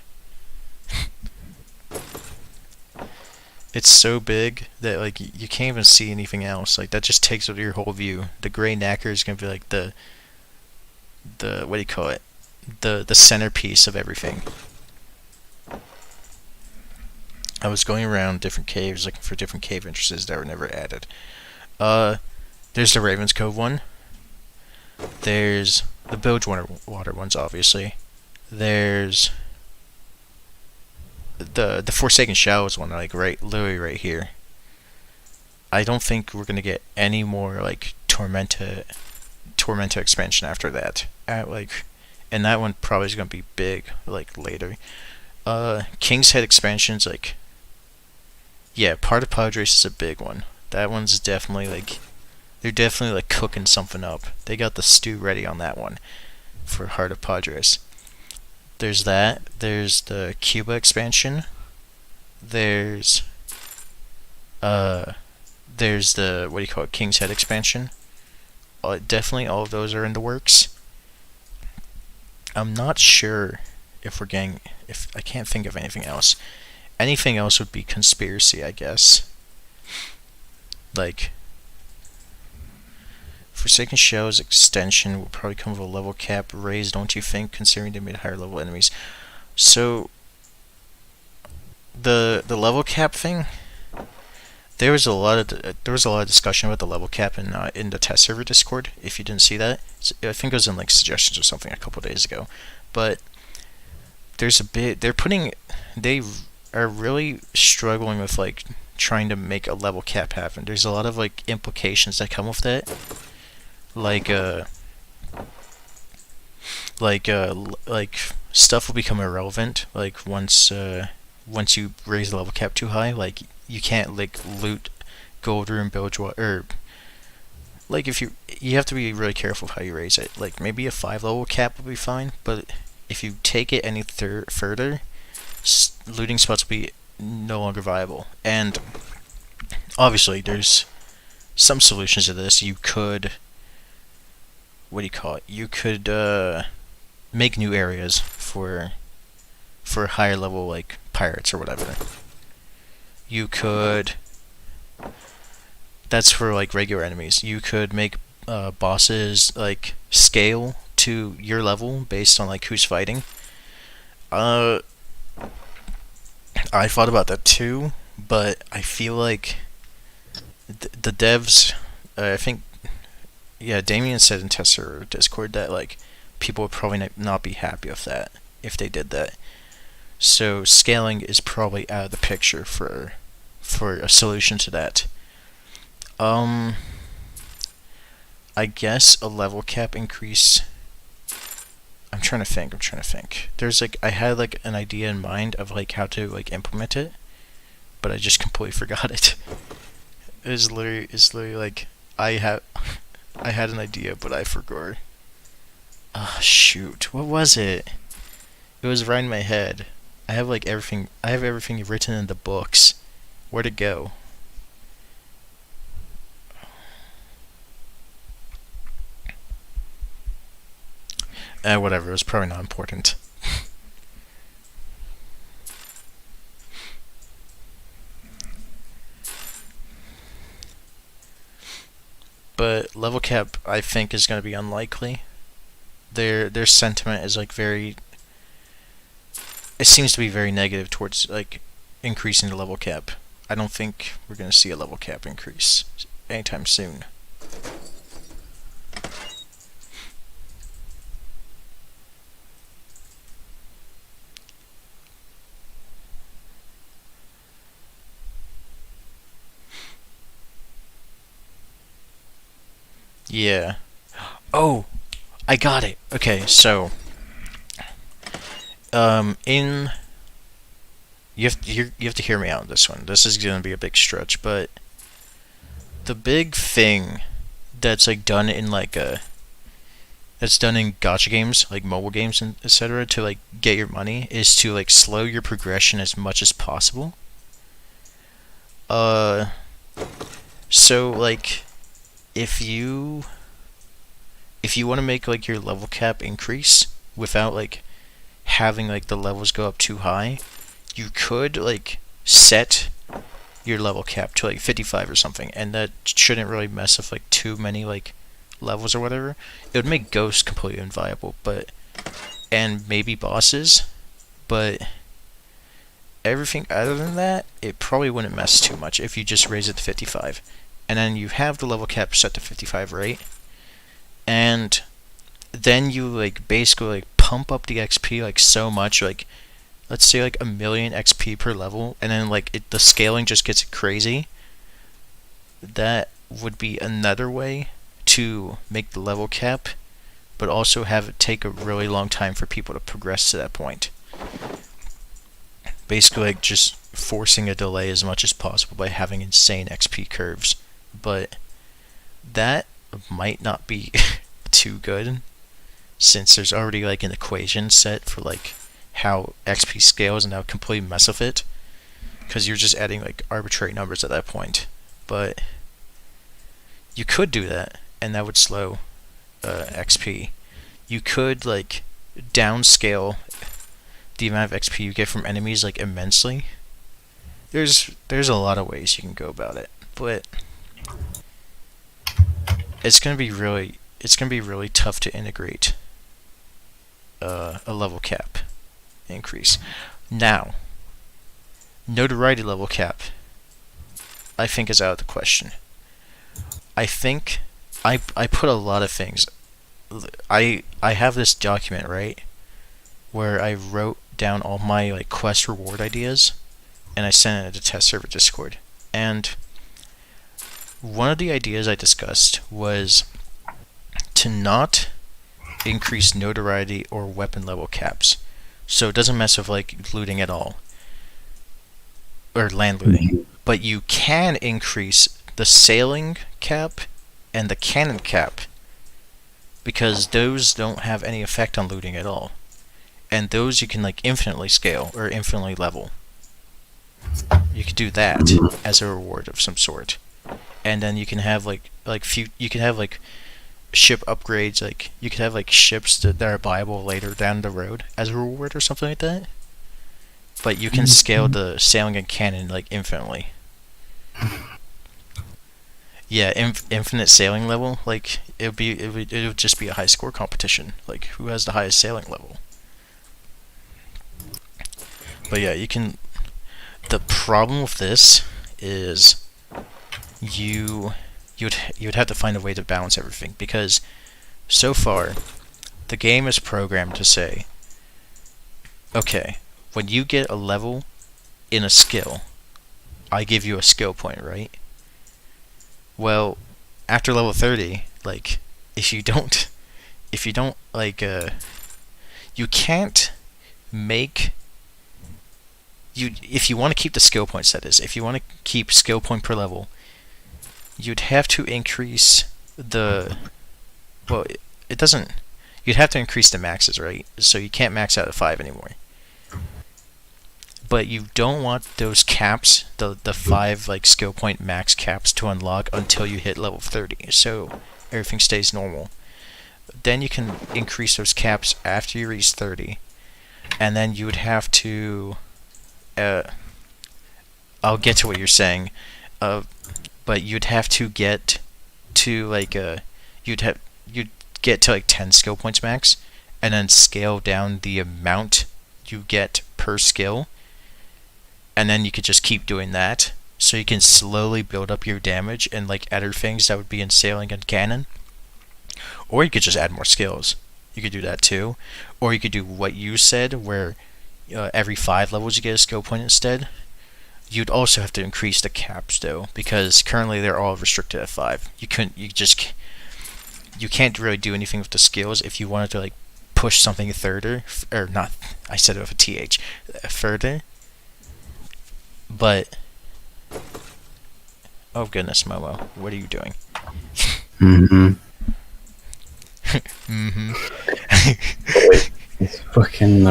A: It's so big that like you can't even see anything else. Like that just takes over your whole view. The gray knacker is gonna be like the what do you call it? The centerpiece of everything. I was going around different caves looking for different cave entrances that were never added. Uh, there's the Ravens Cove one. There's the Bilgewater ones, obviously. There's the Forsaken Shallows one, like literally right here. I don't think we're gonna get any more like Tormenta expansion after that. And that one probably is gonna be big like later. King's Head expansions, like, yeah, Part of Padres is a big one. That one's definitely like, they're definitely like cooking something up. They got the stew ready on that one for Heart of Padres. There's that. There's the Cuba expansion. There's there's the, what do you call it, King's Head expansion. Definitely all of those are in the works. I'm not sure if we're getting, if I can't think of anything else. Anything else would be conspiracy, I guess. Like, Forsaken Shell's extension will probably come with a level cap raise, don't you think, considering they made higher level enemies? So, the level cap thing, there was a lot of discussion about the level cap in the test server Discord. If you didn't see that, I think it was in like suggestions or something a couple days ago. But there's a bit they are really struggling with like trying to make a level cap happen. There's a lot of like implications that come with that, like stuff will become irrelevant. Like once you raise the level cap too high, like you can't like loot gold room Bilgewater, or like if you have to be really careful of how you raise it. Like maybe a 5 level cap would be fine, but if you take it any further, looting spots will be no longer viable. And obviously there's some solutions to this. You could, what do you call it? You could make new areas for higher level like pirates or whatever. You could, that's for like regular enemies. You could make bosses like scale to your level based on like who's fighting. I thought about that too, but I feel like the devs, I think, yeah, Damien said in test server Discord that like people would probably not be happy with that if they did that. So scaling is probably out of the picture for a solution to that. I guess a level cap increase. I'm trying to think. There's like, I had like an idea in mind of like how to like implement it, but I just completely forgot it. It's literally like I had an idea, but I forgot. Ah, shoot. What was it? It was right in my head. I have like everything. I have everything written in the books. Where'd it go? Whatever. It was probably not important. But level cap, I think, is going to be unlikely. Their sentiment is like very. It seems to be very negative towards like increasing the level cap. I don't think we're going to see a level cap increase anytime soon. Yeah. Oh, I got it. Okay, so in you have to hear me out on this one. This is gonna be a big stretch, but the big thing that's like done in like that's done in gacha games, like mobile games and etc., to like get your money is to like slow your progression as much as possible. So like if you want to make like your level cap increase without like having like the levels go up too high, you could like set your level cap to like 55 or something, and that shouldn't really mess with like too many like levels or whatever. It would make ghosts completely inviable, and maybe bosses, but everything other than that, it probably wouldn't mess too much if you just raise it to 55. And then you have the level cap set to 55, right? And then you like basically like pump up the XP like so much, like let's say like 1,000,000 XP per level, and then like the scaling just gets crazy. That would be another way to make the level cap, but also have it take a really long time for people to progress to that point. Basically like just forcing a delay as much as possible by having insane XP curves. But that might not be too good, since there's already like an equation set for like how XP scales, and that would completely mess with it, because you're just adding like arbitrary numbers at that point. But you could do that, and that would slow XP. You could like downscale the amount of XP you get from enemies like immensely. There's a lot of ways you can go about it, but it's gonna be really tough to integrate a level cap increase. Now, notoriety level cap, I think, is out of the question. I think I put a lot of things. I have this document, right, where I wrote down all my like quest reward ideas, and I sent it to test server Discord. And one of the ideas I discussed was to not increase notoriety or weapon level caps, so it doesn't mess with like looting at all, or land looting. But you can increase the sailing cap and the cannon cap, because those don't have any effect on looting at all, and those you can like infinitely scale or infinitely level. You could do that as a reward of some sort, and then you can have you can have like ship upgrades. Like you could have like ships that are buyable later down the road as a reward or something like that. But you can scale the sailing and cannon like infinitely. Yeah, infinite sailing level. Like it would just be a high score competition. Like who has the highest sailing level. But yeah, you can. The problem with this is you'd have to find a way to balance everything, because so far the game is programmed to say, okay, when you get a level in a skill, I give you a skill point, right? Well, after level 30, like if you don't like you can't make if you want to keep the skill points, that is, if you want to keep skill point per level, you'd have to increase the, well, it doesn't, you'd have to increase the maxes, right? So you can't max out at 5 anymore. But you don't want those caps, the 5 like skill point max caps, to unlock until you hit level 30, so everything stays normal. Then you can increase those caps after you reach 30, and then you would have to I'll get to what you're saying, but you'd have to get to like you'd get to like 10 skill points max, and then scale down the amount you get per skill, and then you could just keep doing that, so you can slowly build up your damage and like other things that would be in sailing and cannon. Or you could just add more skills. You could do that too, or you could do what you said, where every 5 levels you get a skill point instead. You'd also have to increase the caps though, because currently they're all restricted at 5. You can't really do anything with the skills if you wanted to like push something further, or not, I said it with a TH, further. But oh goodness, Momo, what are you doing?
B: It's fucking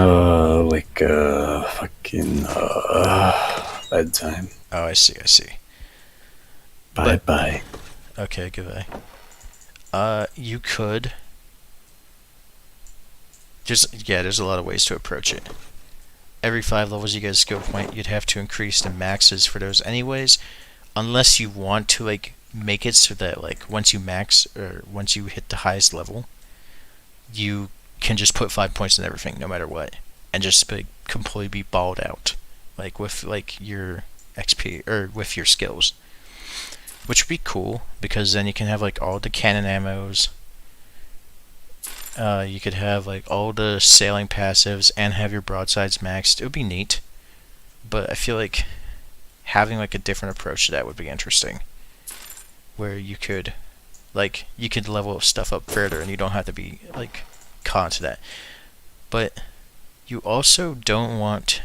B: bedtime.
A: Oh, I see.
B: Bye.
A: Okay, goodbye. You could there's a lot of ways to approach it. Every 5 levels you get a skill point, you'd have to increase the maxes for those anyways, unless you want to like make it so that like once you max, or once you hit the highest level, you can just put 5 points in everything no matter what, and just completely be balled out like with like your XP or with your skills, which would be cool because then you can have like all the cannon ammos. You could have like all the sailing passives and have your broadsides maxed. It would be neat, but I feel like having like a different approach to that would be interesting, where you could level stuff up further and you don't have to be like caught to that. But you also don't want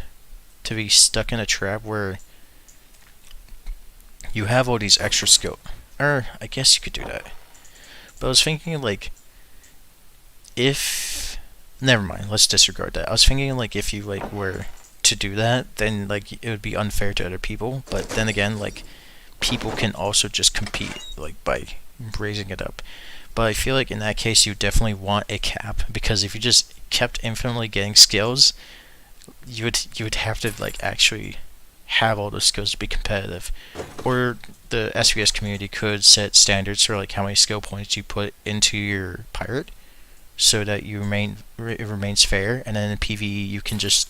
A: to be stuck in a trap where you have all these extra skill. Or I guess you could do that. But I was thinking like if never mind, let's disregard that. I was thinking like if you like were to do that, then like it would be unfair to other people, but then again like people can also just compete like by raising it up. But I feel like in that case you definitely want a cap, because if you just kept infinitely getting skills, you would have to like actually have all those skills to be competitive. Or the SVS community could set standards for like how many skill points you put into your pirate, so that it remains fair, and then in PvE you can just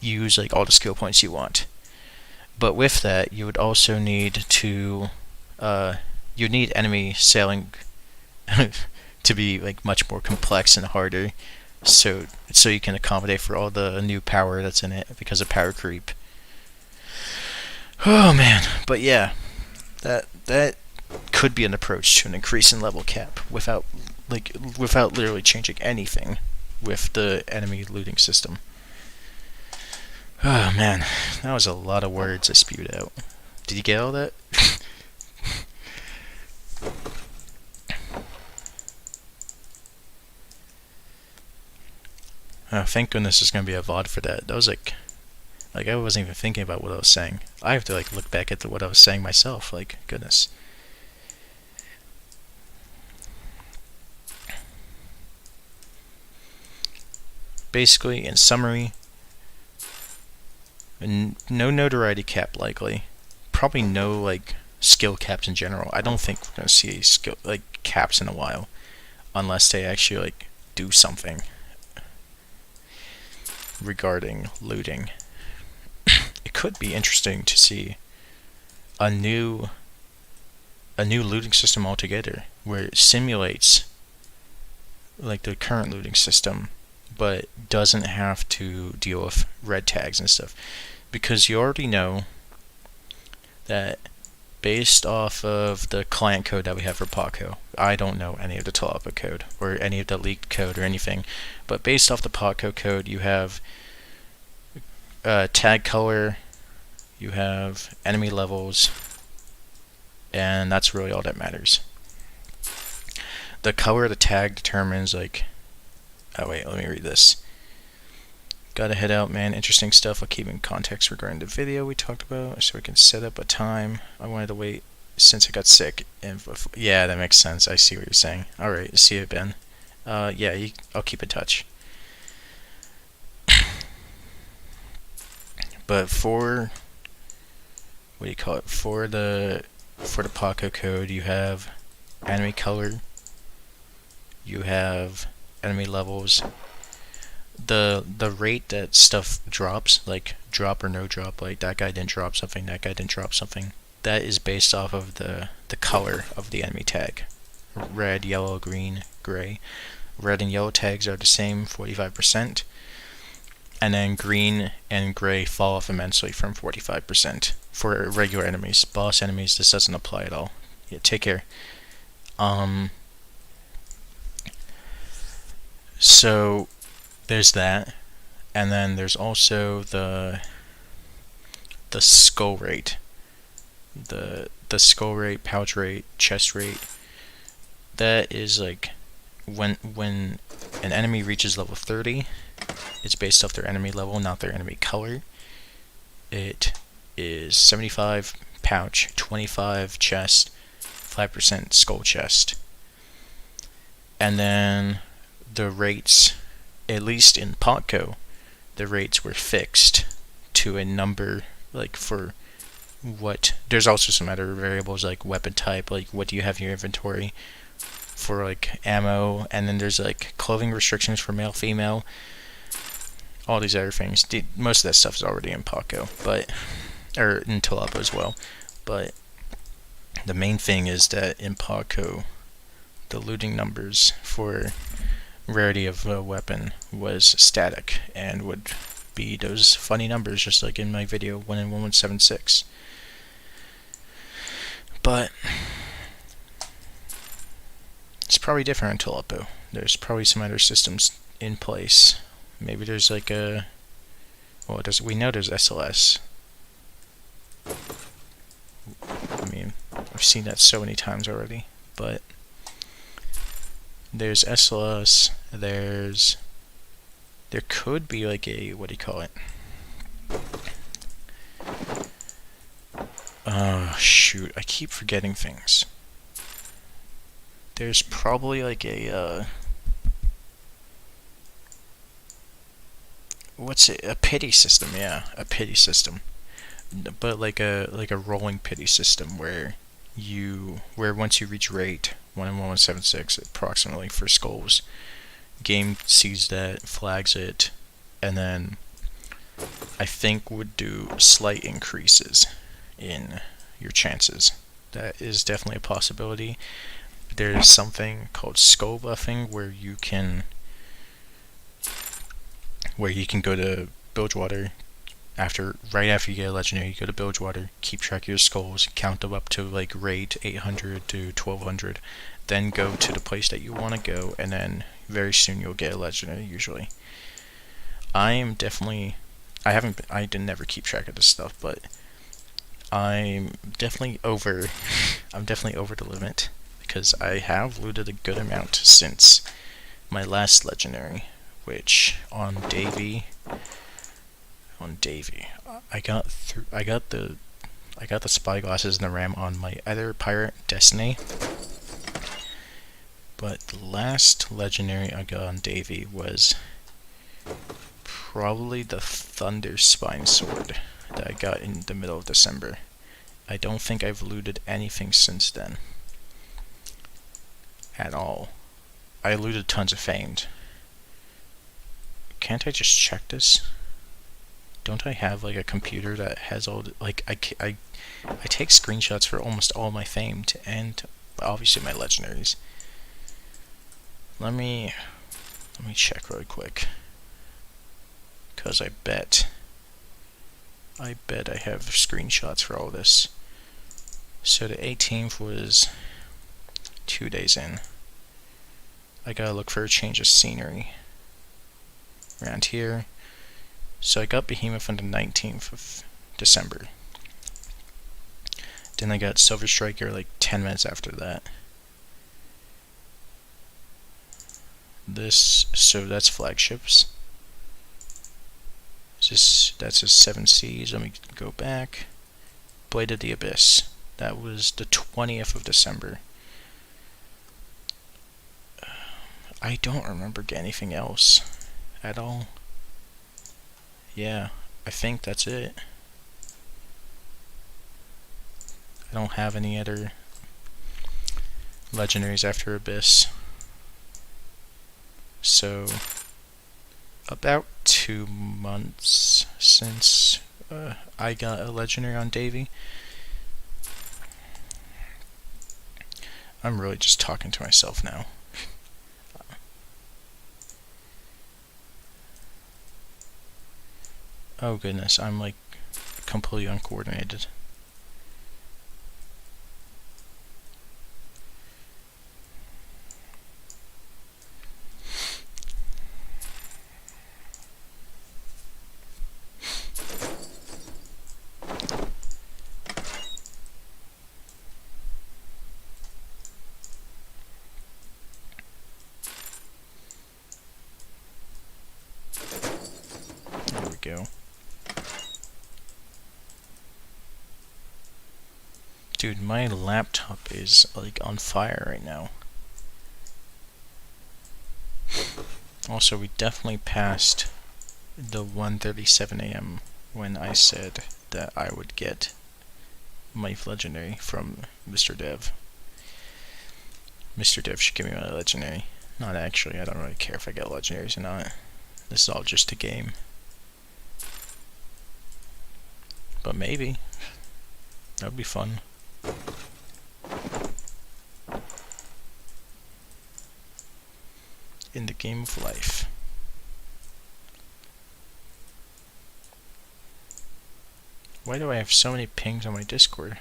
A: use like all the skill points you want. But with that, you would also need to you need enemy sailing to be like much more complex and harder, so you can accommodate for all the new power that's in it because of power creep. Oh man, but yeah, that could be an approach to an increase in level cap without literally changing anything with the enemy looting system. Oh man, that was a lot of words I spewed out. Did you get all that? Oh, thank goodness there's gonna be a VOD for that. That was like I wasn't even thinking about what I was saying. I have to like look back at what I was saying myself. Like goodness. Basically, in summary, no notoriety cap likely. Probably no like skill caps in general. I don't think we're gonna see skill like caps in a while, unless they actually like do something regarding looting. It could be interesting to see a new looting system altogether, where it simulates like the current looting system, but doesn't have to deal with red tags and stuff. Because you already know that based off of the client code that we have for Paco, I don't know any of the TLOPO code or any of the leaked code or anything, but based off the Paco code, you have tag color, you have enemy levels, and that's really all that matters. The color of the tag determines like, oh wait, let me read this. Gotta head out, man. Interesting stuff. I'll keep in context regarding the video we talked about, so we can set up a time. I wanted to wait since I got sick. And yeah, that makes sense. I see what you're saying. All right, see you, Ben. Yeah, I'll keep in touch. But for what do you call it? For the Paco code, you have enemy color. You have enemy levels. The rate that stuff drops, like drop or no drop, like that guy didn't drop something, that guy didn't drop something, that is based off of the color of the enemy tag. Red, yellow, green, gray. Red and yellow tags are the same, 45%. And then green and gray fall off immensely from 45% for regular enemies. Boss enemies, this doesn't apply at all. Yeah, take care. So there's that, and then there's also the skull rate, the skull rate, pouch rate, chest rate. That is like when an enemy reaches level 30, it's based off their enemy level, not their enemy color. It is 75 pouch, 25 chest, 5% skull chest, and then the rates, at least in Potco, the rates were fixed to a number, like for what, there's also some other variables like weapon type, like what do you have in your inventory for like ammo, and then there's like clothing restrictions for male, female. all these other things. Most of that stuff is already in Paco, or in TLOPO as well. But the main thing is that in Paco, the looting numbers for rarity of a weapon was static and would be those funny numbers, just like in my video 1 in 1176. But it's probably different in TLOPO. There's probably some other systems in place. Maybe there's like a... Well, we know there's SLS. I mean, I've seen that so many times already. But there's SLS, there could be like a... What do you call it? Shoot, I keep forgetting things. There's probably like a, what's it? A pity system, yeah, a pity system. But like a rolling pity system where once you reach rate 1 in 1176 approximately for skulls, game sees that, flags it, and then I think would do slight increases in your chances. That is definitely a possibility. There's something called skull buffing where you can go to Bilgewater right after you get a legendary. You go to Bilgewater, keep track of your skulls, count them up to like rate 800 to 1200, then go to the place that you want to go, and then very soon you'll get a legendary usually. I didn't never keep track of this stuff, but I'm definitely over the limit, because I have looted a good amount since my last legendary, which on Davy, I got the spyglasses and the ram on my other pirate, Destiny. But the last legendary I got on Davy was probably the Thunder Spine Sword that I got in the middle of December. I don't think I've looted anything since then. At all. I looted tons of famed. Can't I just check this? Don't I have like a computer that has all the, like I take screenshots for almost all my famed and obviously my legendaries. Let me check really quick, cause I bet I have screenshots for all this. So the 18th was 2 days in. I gotta look for a change of scenery around here. So I got Behemoth on the 19th of December. Then I got Silver Striker like 10 minutes after that. So that's flagships. That's a 7 Cs. Let me go back. Blade of the Abyss. That was the 20th of December. I don't remember anything else at all. Yeah, I think that's it. I don't have any other legendaries after Abyss. So, about 2 months since I got a legendary on Davy. I'm really just talking to myself now. Oh goodness, I'm like completely uncoordinated. There we go. Dude, my laptop is like on fire right now. Also, we definitely passed the 1:37 a.m. when I said that I would get my legendary from Mr. Dev. Mr. Dev should give me my legendary. Not actually, I don't really care if I get legendaries or not. This is all just a game. but maybe. That would be fun. In the game of life. Why do I have so many pings on my Discord?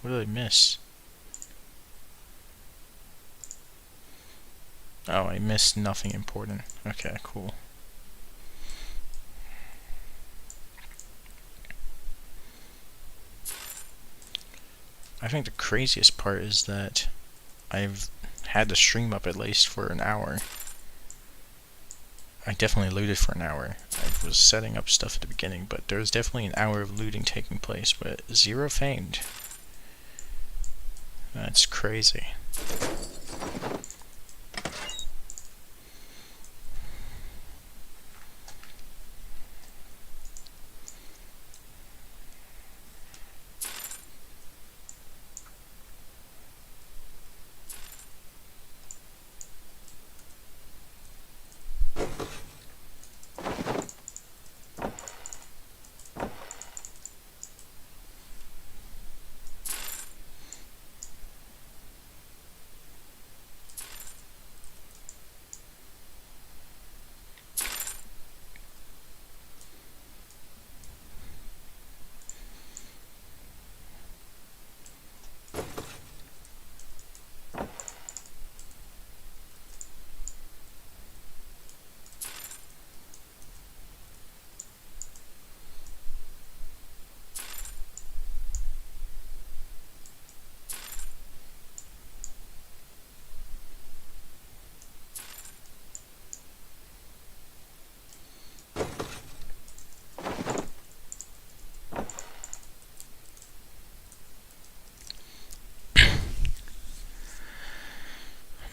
A: What did I miss? Oh, I missed nothing important. Okay, cool. I think the craziest part is that I've had the stream up at least for an hour. I definitely looted for an hour. I was setting up stuff at the beginning, but there was definitely an hour of looting taking place, but 0 famed. That's crazy.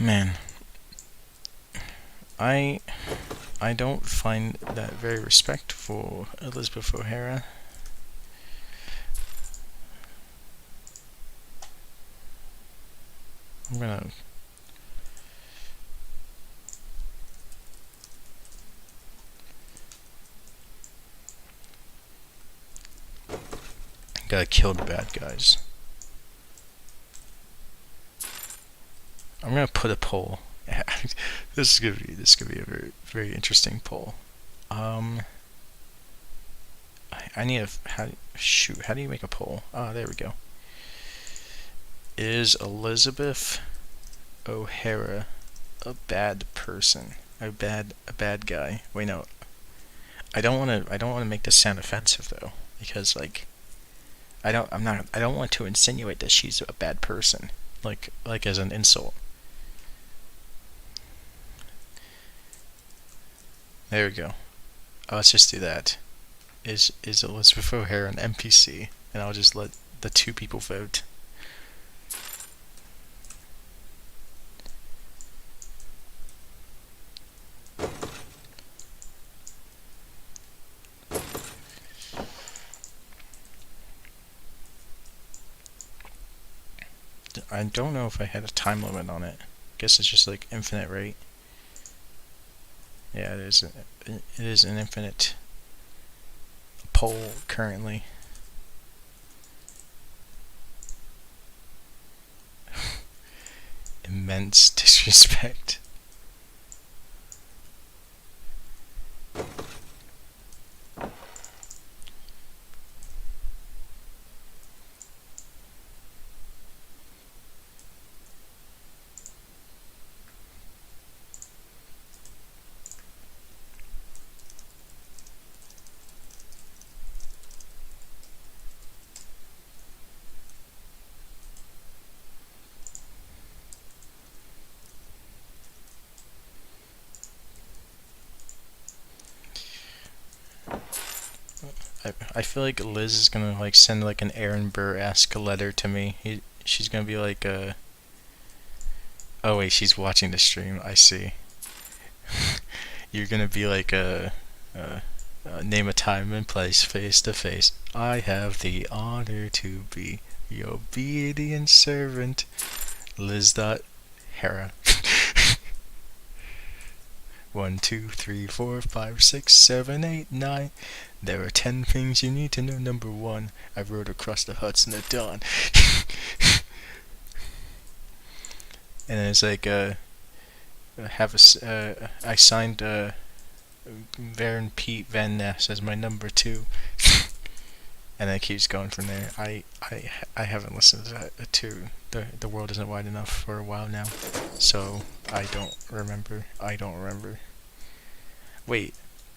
A: Man, I don't find that very respectful, Elizabeth O'Hara. I'm gonna... Gotta kill the bad guys. I'm gonna put a poll. This is gonna be a very, very interesting poll. I need a how do you make a poll? Ah, there we go. Is Elizabeth O'Hara a bad person? A bad guy? Wait, no. I don't wanna make this sound offensive though, because like I don't want to insinuate that she's a bad person, like as an insult. There we go. Let's just do that. Is Elizabeth O'Hara an NPC? And I'll just let the 2 people vote. I don't know if I had a time limit on it. Guess it's just like infinite, right? Yeah, it is. It is an infinite poll currently. Immense disrespect. I feel like Liz is gonna like send like an Aaron Burr-esque letter to me. She's gonna be like, oh wait, she's watching the stream. I see. You're gonna be like name a time and place, face to face. I have the honor to be your obedient servant, Liz. Hera. 1, 2, 3, 4, 5, 6, 7, 8, 9. There are 10 things you need to know. Number 1, I rode across the Hudson at dawn. And it's like, I signed Baron Pete Van Ness as my number 2. And it keeps going from there. I haven't listened to that The World Isn't Wide Enough for a while now, so I don't remember. Wait,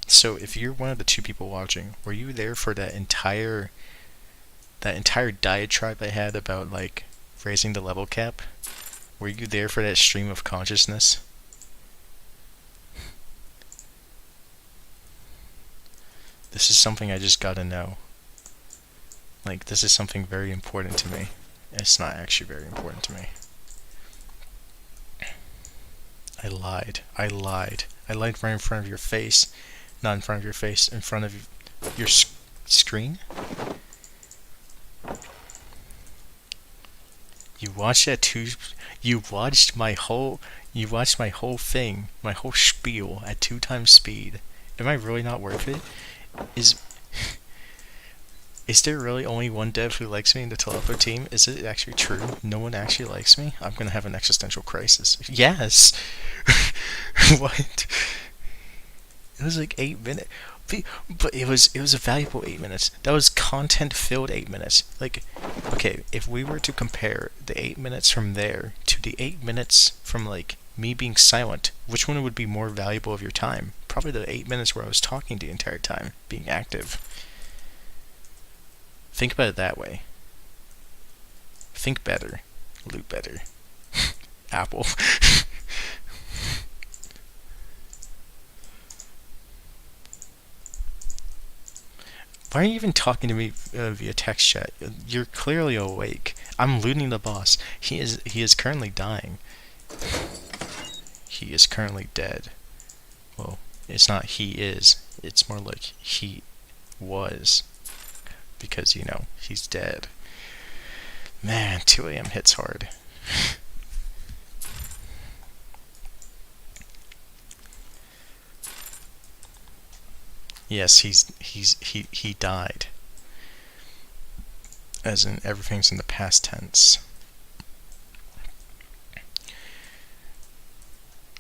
A: so if you're one of the 2 people watching, were you there for that entire diatribe I had about like raising the level cap? Were you there for that stream of consciousness? This is something I just gotta know. Like, this is something very important to me. It's not actually very important to me. I lied right in front of your face. Not in front of your face, in front of your screen? You watched that too? You watched my whole thing, my whole spiel at 2 times speed. Am I really not worth it? Is there really only one dev who likes me in the TLOPO team? Is it actually true? No one actually likes me? I'm gonna have an existential crisis. Yes! What? It was like 8 minutes. But it was a valuable 8 minutes. That was content-filled 8 minutes. Like, okay, if we were to compare the 8 minutes from there to the 8 minutes from, like, me being silent, which one would be more valuable of your time? Probably the 8 minutes where I was talking the entire time, being active. Think about it that way. Think better. Loot better. Apple. Why are you even talking to me via text chat? You're clearly awake. I'm looting the boss. He is currently dying. He is currently dead. Well, it's not he is. It's more like he was. Because, you know, he's dead. Man, 2 a.m. hits hard. Yes, he died. As in, everything's in the past tense.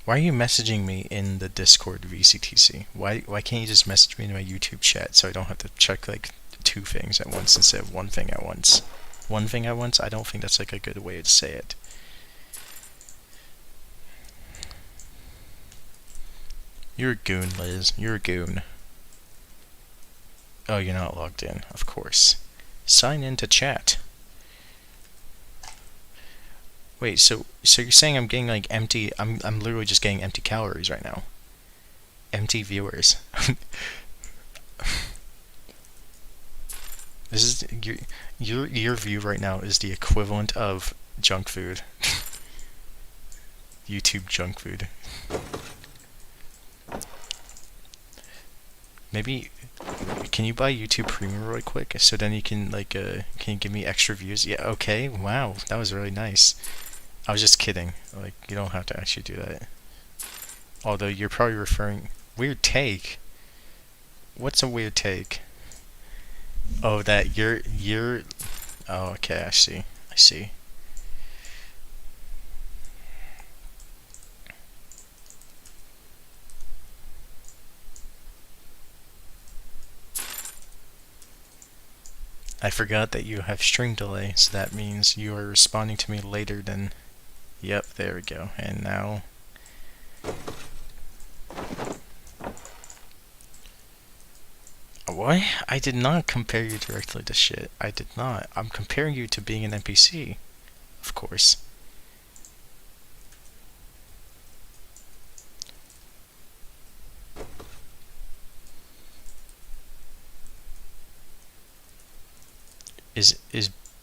A: Why are you messaging me in the Discord VCTC? Why can't you just message me in my YouTube chat so I don't have to check, like, 2 things at once instead of 1 thing at once? 1 thing at once? I don't think that's, like, a good way to say it. You're a goon, Liz. You're a goon. Oh, you're not logged in. Of course. Sign in to chat. Wait, so you're saying I'm getting, like, empty... I'm literally just getting empty calories right now. Empty viewers. This is... Your view right now is the equivalent of junk food. YouTube junk food. Maybe... Can you buy YouTube Premium really quick? So then you can, like, can you give me extra views? Yeah, okay, wow, that was really nice. I was just kidding. Like, you don't have to actually do that. Although, you're probably referring... Weird take? What's a weird take? Oh, that you're... Oh, okay, I see. I forgot that you have stream delay, so that means you are responding to me later than... Yep, there we go. And now... What? I did not compare you directly to shit. I did not. I'm comparing you to being an NPC. Of course.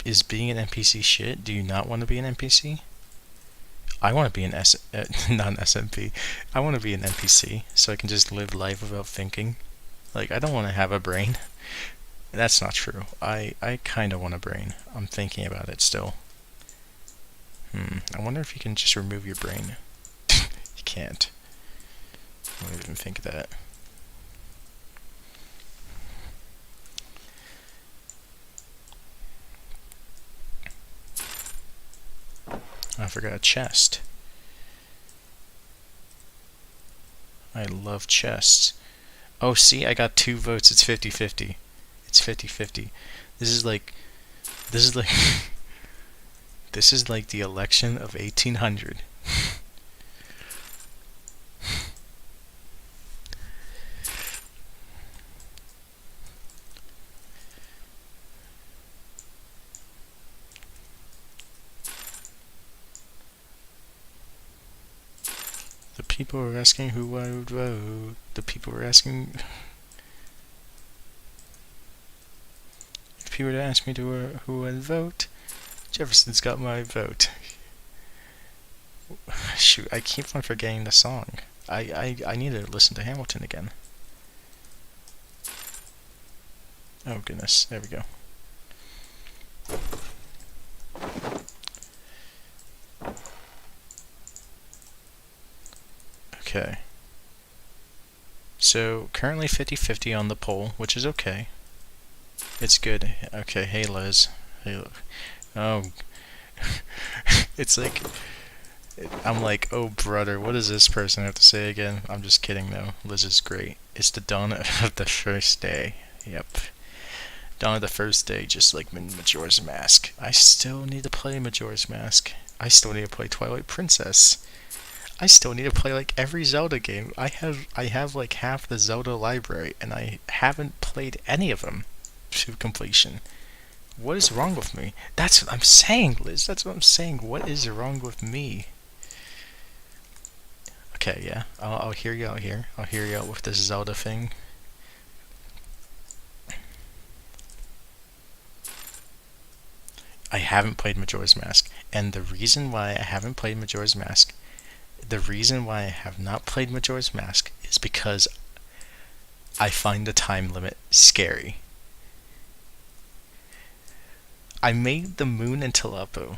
A: Is being an NPC shit? Do you not want to be an NPC? I want to be an not an SMP. I want to be an NPC so I can just live life without thinking. Like, I don't want to have a brain. That's not true. I kind of want a brain. I'm thinking about it still. I wonder if you can just remove your brain. You can't. I don't even think of that. I forgot a chest. I love chests. Oh, see, I got 2 votes. It's 50-50. It's 50-50. This is like this is like the election of 1800. The people were asking who I would vote. The people were asking. If people were to ask me to who I'd vote, Jefferson's got my vote. Shoot, I keep on forgetting the song. I need to listen to Hamilton again. Oh goodness, there we go. Okay. So, currently 50-50 on the poll, which is okay. It's good. Okay, hey Liz. Hey, oh. It's like... I'm like, oh brother, what does this person have to say again? I'm just kidding though. Liz is great. It's the dawn of the first day. Yep. Dawn of the first day, just like Majora's Mask. I still need to play Majora's Mask. I still need to play Twilight Princess. I still need to play like every Zelda game. I have like half the Zelda library, and I haven't played any of them to completion. What is wrong with me? That's what I'm saying, Liz. That's what I'm saying. What is wrong with me? Okay, yeah. I'll hear you out here. I'll hear you out with this Zelda thing. I haven't played Majora's Mask, and the reason why I haven't played Majora's Mask, the reason why I have not played Majora's Mask is because I find the time limit scary. I made the moon and TLOPO,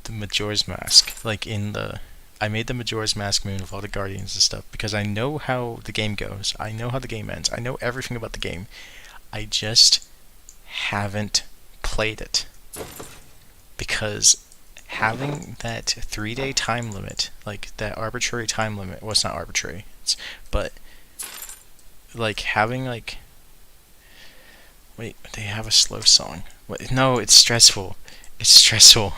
A: the Majora's Mask, like in the... I made the Majora's Mask moon with all the guardians and stuff because I know how the game goes. I know how the game ends. I know everything about the game. I just haven't played it. Because having that 3-day time limit, like that arbitrary time limit, well, it's not arbitrary, but like having like... Wait, they have a slow song. What? No, it's stressful. It's stressful.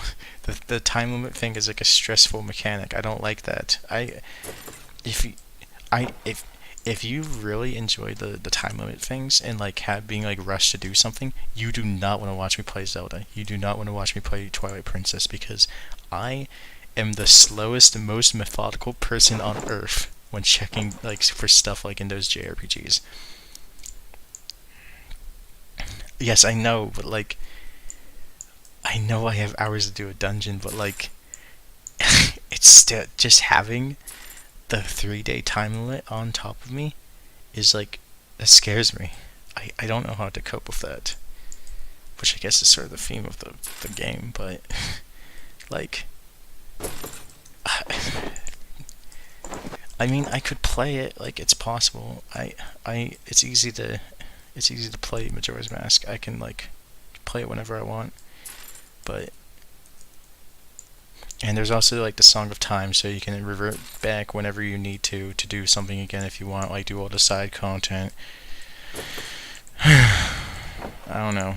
A: The time limit thing is like a stressful mechanic. I don't like that. If you really enjoy the time limit things and like being like rushed to do something, you do not want to watch me play Zelda. You do not want to watch me play Twilight Princess because I am the slowest, most methodical person on earth when checking like for stuff like in those JRPGs. Yes, I know, but like I know I have hours to do a dungeon, but like it's still just having the 3-day time limit on top of me is like, that scares me. I don't know how to cope with that, which I guess is sort of the theme of the game, but like I mean, I could play it, like it's possible. It's easy to play Majora's Mask. I can like play it whenever I want, but and there's also like the Song of Time, so you can revert back whenever you need to do something again if you want, like do all the side content. I don't know.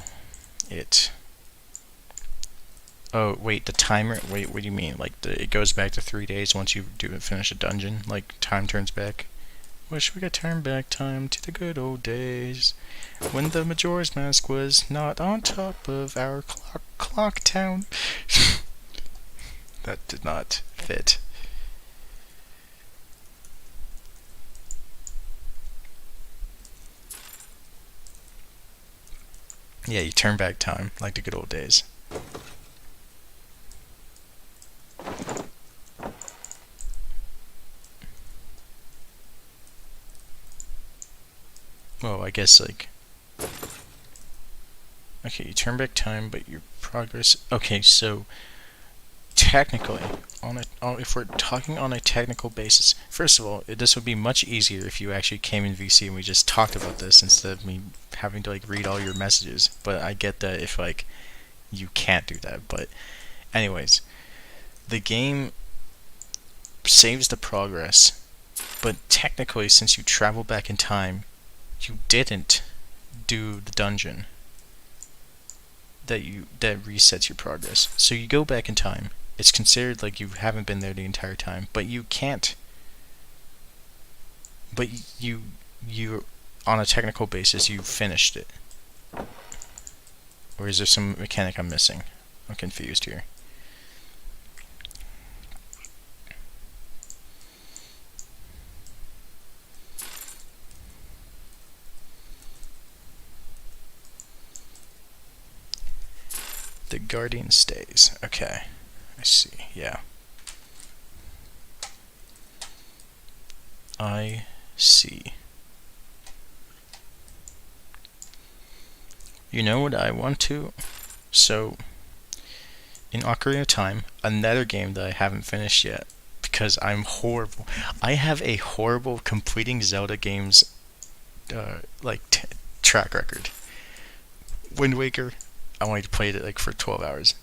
A: Oh wait, the timer. Wait, what do you mean? Like it goes back to 3 days once you finish a dungeon. Like time turns back. Wish we could turn back time to the good old days when the Majora's Mask was not on top of our clock town. That did not fit. Yeah, you turn back time like the good old days. Well, I guess like... Okay, you turn back time, but your progress... Okay, so... technically, if we're talking on a technical basis, first of all, this would be much easier if you actually came in VC and we just talked about this instead of me having to like read all your messages. But I get that if like you can't do that. But anyways, the game saves the progress, but technically, since you travel back in time, you didn't do the dungeon that resets your progress. So you go back in time. It's considered like you haven't been there the entire time, but you can't. But you on a technical basis, you finished it. Or is there some mechanic I'm missing? I'm confused here. The Guardian stays. Okay. I see. Yeah. I see. You know what I want to? So, in Ocarina of Time, another game that I haven't finished yet, because I'm horrible. I have a horrible completing Zelda games, track record. Wind Waker, I only played it like for 12 hours.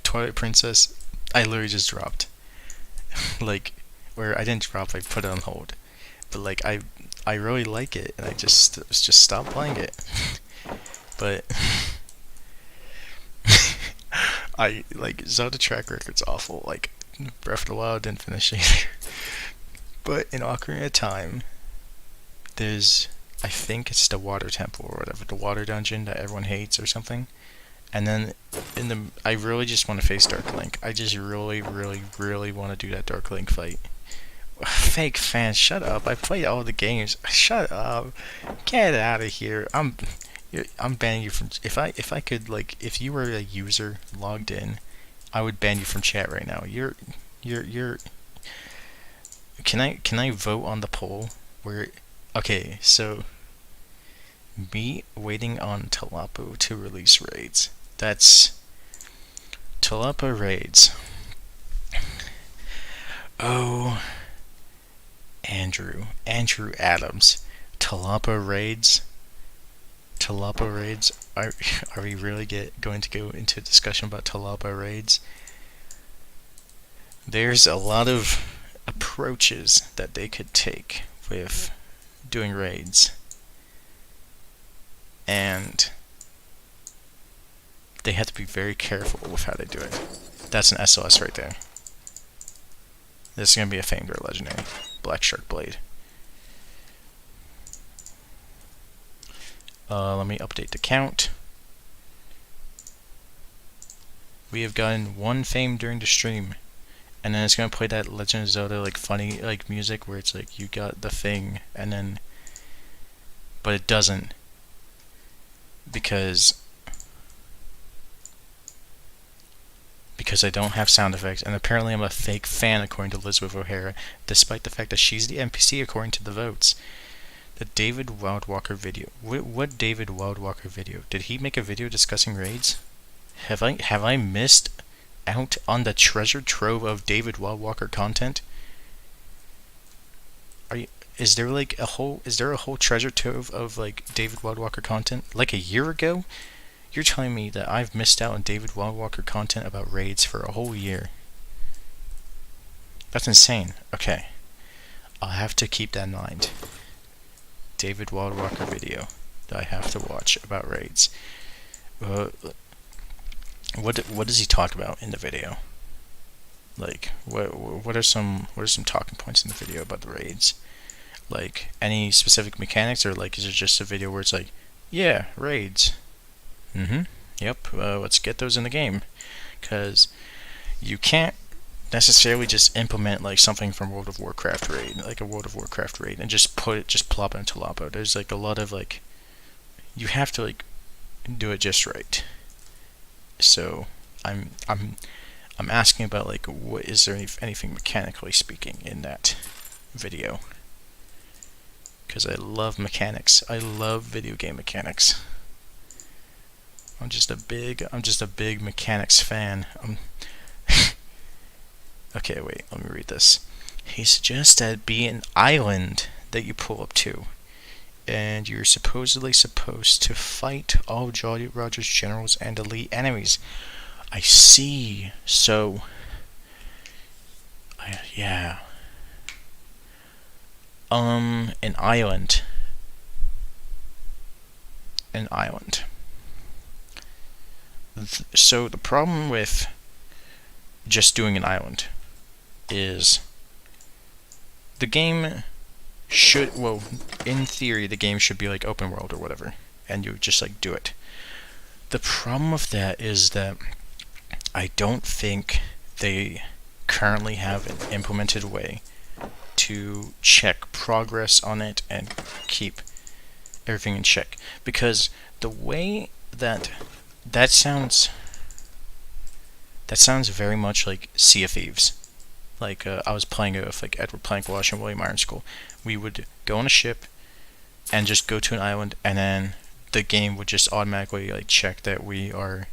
A: Twilight Princess, I literally just dropped. Like, where I didn't drop, I put it on hold. But like, I really like it, and I just stopped playing it. But I like Zelda track record's awful. Like Breath of the Wild didn't finish either. But in Ocarina of Time, there's I think it's the water temple or whatever, the water dungeon that everyone hates or something. And then I really just want to face Dark Link. I just really want to do that Dark Link fight. Fake fans, shut up! I played all the games. Shut up! Get out of here! I'm banning you from. If I could like, if you were a user logged in, I would ban you from chat right now. You're. Can I vote on the poll? Where? Okay, so. Me waiting on TLOPO to release raids. That's TLOPO raids. Oh, Andrew Adams. TLOPO raids. TLOPO raids. Are we really going to go into a discussion about TLOPO raids? There's a lot of approaches that they could take with doing raids. And they have to be very careful with how they do it. That's an SOS right there. This is going to be a famed or legendary. Black Shark Blade. Let me update the count. We have gotten one fame during the stream. And then it's going to play that Legend of Zelda like funny like music where it's like you got the thing and then... But it doesn't. Because I don't have sound effects, and apparently I'm a fake fan according to Elizabeth O'Hara, despite the fact that she's the NPC according to the votes. The David Wildwalker video. What David Wildwalker video? Did he make a video discussing raids? Have I missed out on the treasure trove of David Wildwalker content? Is there a whole treasure trove of like David Wildwalker content? Like a year ago? You're telling me that I've missed out on David Wildwalker content about raids for a whole year. That's insane. Okay. I'll have to keep that in mind. David Wildwalker video that I have to watch about raids. What does he talk about in the video? Like what are some talking points in the video about the raids? Like any specific mechanics, or like is it just a video where it's like, yeah, raids. Yep. Let's get those in the game, because you can't necessarily just implement like something from World of Warcraft raid, like a World of Warcraft raid, and just plop it into TLOPO. There's like a lot of like, you have to like do it just right. So I'm asking about like, what is there anything mechanically speaking in that video? Because I love mechanics. I love video game mechanics. I'm just a big mechanics fan. Okay, wait, let me read this. He suggests that be an island that you pull up to, and you're supposedly supposed to fight all Jolly Roger's generals and elite enemies. I see. So, yeah. An island. An island. So the problem with just doing an island is the game should, well, in theory, the game should be like open world or whatever, and you just like do it. The problem with that is that I don't think they currently have an implemented way to check progress on it and keep everything in check. Because the way that sounds very much like Sea of Thieves. Like I was playing it with like Edward Plank-Walsh and William Ironskull. We would go on a ship and just go to an island, and then the game would just automatically like check that we are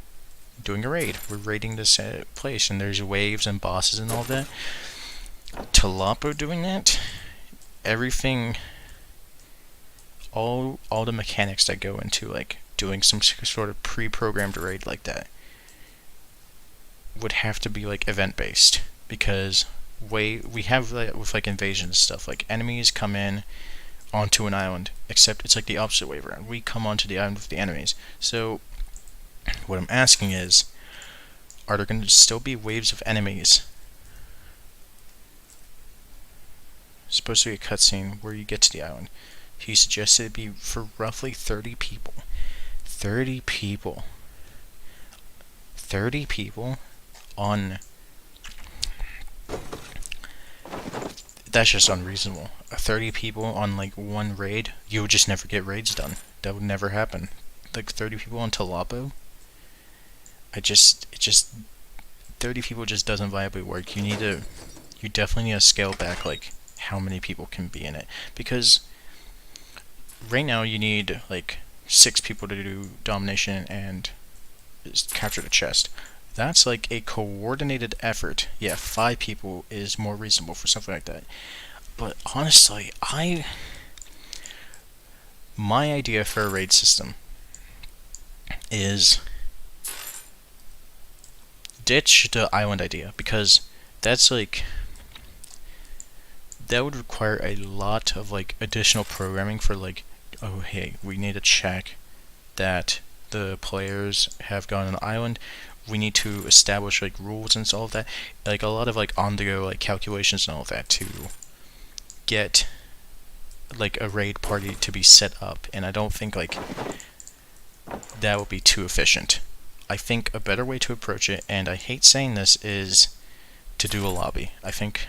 A: doing a raid. We're raiding this place, and there's waves and bosses and all that. TLOPO doing that, everything, all the mechanics that go into like doing some sort of pre-programmed raid like that would have to be like event-based, because we have like, with like invasion stuff, like enemies come in onto an island, except it's like the opposite way around. We come onto the island with the enemies. So what I'm asking is, are there going to still be waves of enemies? Supposed to be a cutscene where you get to the island. He suggested it be for roughly 30 people. 30 people. 30 people on... That's just unreasonable. 30 people on like one raid, you would just never get raids done. That would never happen. Like 30 people on TLOPO, it just 30 people just doesn't viably work. You definitely need to scale back like how many people can be in it, because right now you need like 6 people to do domination and capture the chest. That's like a coordinated effort. Yeah, 5 people is more reasonable for something like that. But honestly, my idea for a raid system is ditch the island idea, because that's like, that would require a lot of like additional programming for like, oh hey, we need to check that the players have gone on an island. We need to establish like rules and all of that, like a lot of like on the go like calculations and all of that to get like a raid party to be set up. And I don't think like that would be too efficient. I think a better way to approach it, and I hate saying this, is to do a lobby. I think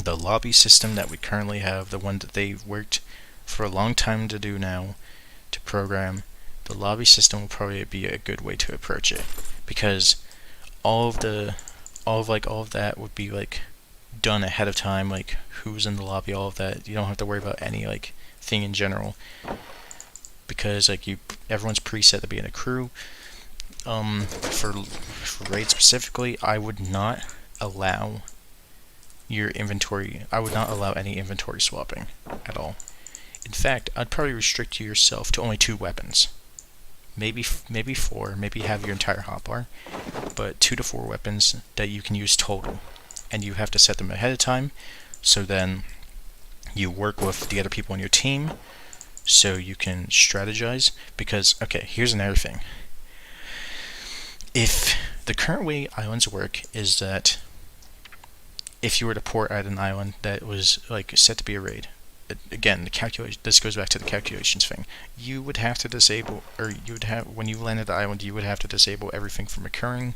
A: the lobby system that we currently have, the one that they've worked for a long time to do now, to program, the lobby system will probably be a good way to approach it, because all of that would be like done ahead of time, like who's in the lobby, all of that. You don't have to worry about any like thing in general, because like everyone's preset to be in a crew. For raid specifically, I would not allow your inventory. I would not allow any inventory swapping at all. In fact, I'd probably restrict yourself to only 2 weapons. Maybe 4, maybe have your entire hotbar, but 2 to 4 weapons that you can use total. And you have to set them ahead of time, so then you work with the other people on your team, so you can strategize. Because, okay, here's another thing. If the current way islands work is that if you were to port at an island that was like set to be a raid, again, the calculation, this goes back to the calculations thing. You would have to disable, or you would have, when you landed the island, you would have to disable everything from occurring,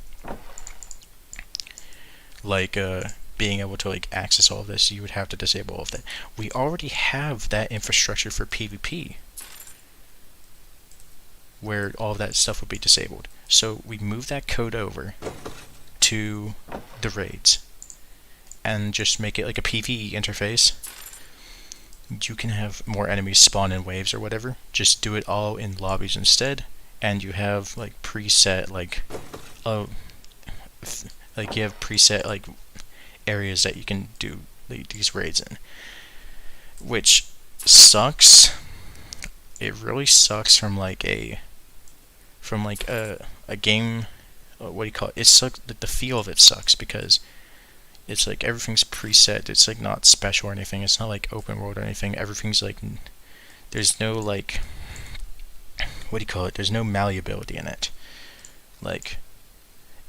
A: like being able to like access all of this. You would have to disable all of that. We already have that infrastructure for PvP, where all of that stuff would be disabled. So we move that code over to the raids and just make it like a PvE interface. You can have more enemies spawn in waves or whatever. Just do it all in lobbies instead, and you have like preset like you have preset like areas that you can do these raids in, which sucks. It really sucks from like a game. What do you call it? It sucks. The feel of it sucks because it's like everything's preset. It's like not special or anything. It's not like open world or anything. Everything's like there's no like what do you call it? There's no malleability in it. Like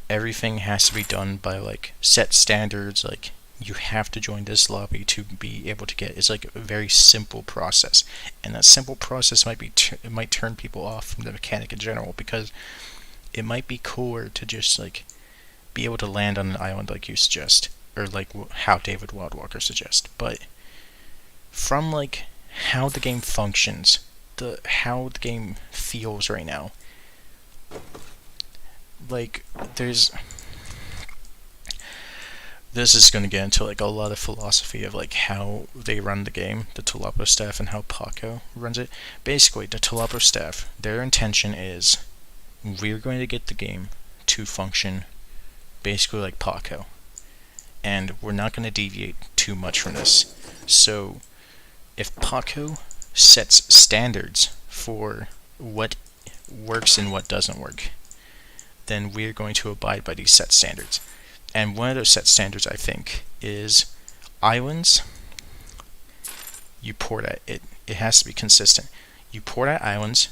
A: everything has to be done by like set standards. Like you have to join this lobby to be able to get. It's like a very simple process, and that simple process might be it might turn people off from the mechanic in general because it might be cooler to just like be able to land on an island like you suggest, or like how David Wildwalker suggests. But from like how the game functions, how the game feels right now, like this is going to get into like a lot of philosophy of like how they run the game, the TLOPO staff, and how Paco runs it. Basically, the TLOPO staff, their intention is we're going to get the game to function basically like Paco, and we're not going to deviate too much from this. So if Paco sets standards for what works and what doesn't work, then we're going to abide by these set standards. And one of those set standards, I think, is islands. You port at it. It has to be consistent. You port at islands.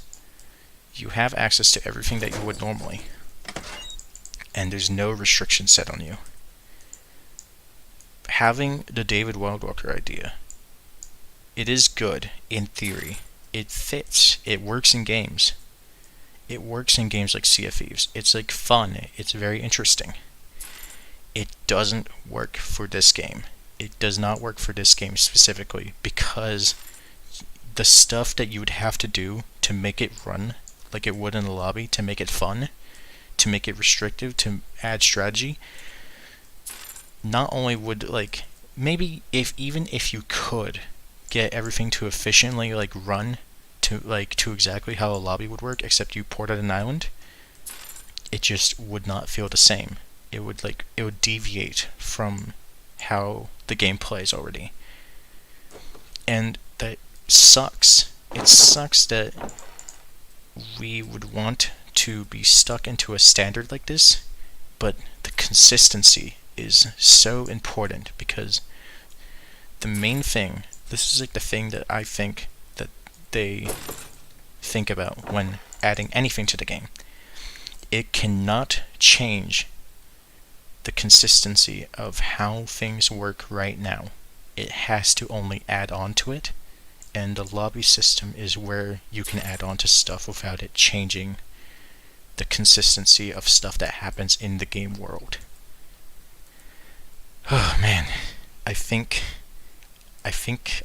A: You have access to everything that you would normally. And there's no restriction set on you. Having the David Wildwalker idea, it is good in theory. It fits. It works in games. It works in games like Sea of Thieves. It's like fun. It's very interesting. It doesn't work for this game. It does not work for this game specifically because the stuff that you would have to do to make it run like it would in the lobby, to make it fun, to make it restrictive, to add strategy, not only would like maybe even if you could get everything to efficiently like run to exactly how a lobby would work, except you ported an island, it just would not feel the same. It would deviate from how the game plays already. And that sucks. It sucks that we would want to be stuck into a standard like this, but the consistency is so important because the main thing, this is like the thing that I think that they think about when adding anything to the game. It cannot change the consistency of how things work right now. It has to only add on to it, and the lobby system is where you can add on to stuff without it changing the consistency of stuff that happens in the game world. Oh man, I think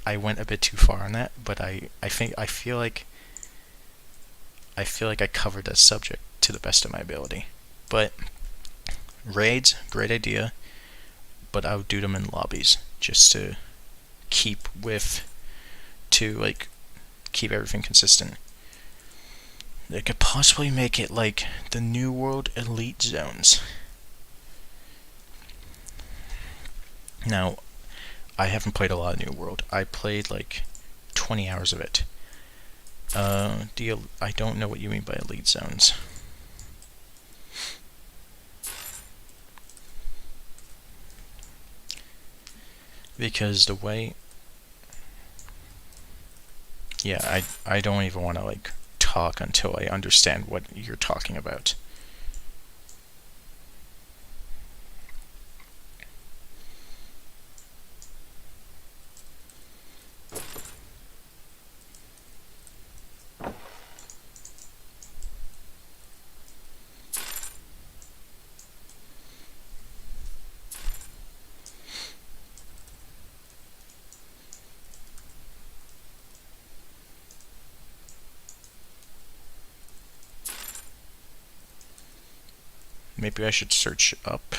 A: I went a bit too far on that, but I feel like I covered that subject to the best of my ability. But raids, great idea, but I would do them in lobbies just to keep everything consistent. They could possibly make it like the New World Elite Zones. Now, I haven't played a lot of New World. I played like 20 hours of it. I don't know what you mean by Elite Zones. Because the way... Yeah, I don't even want to like talk until I understand what you're talking about. Maybe I should search up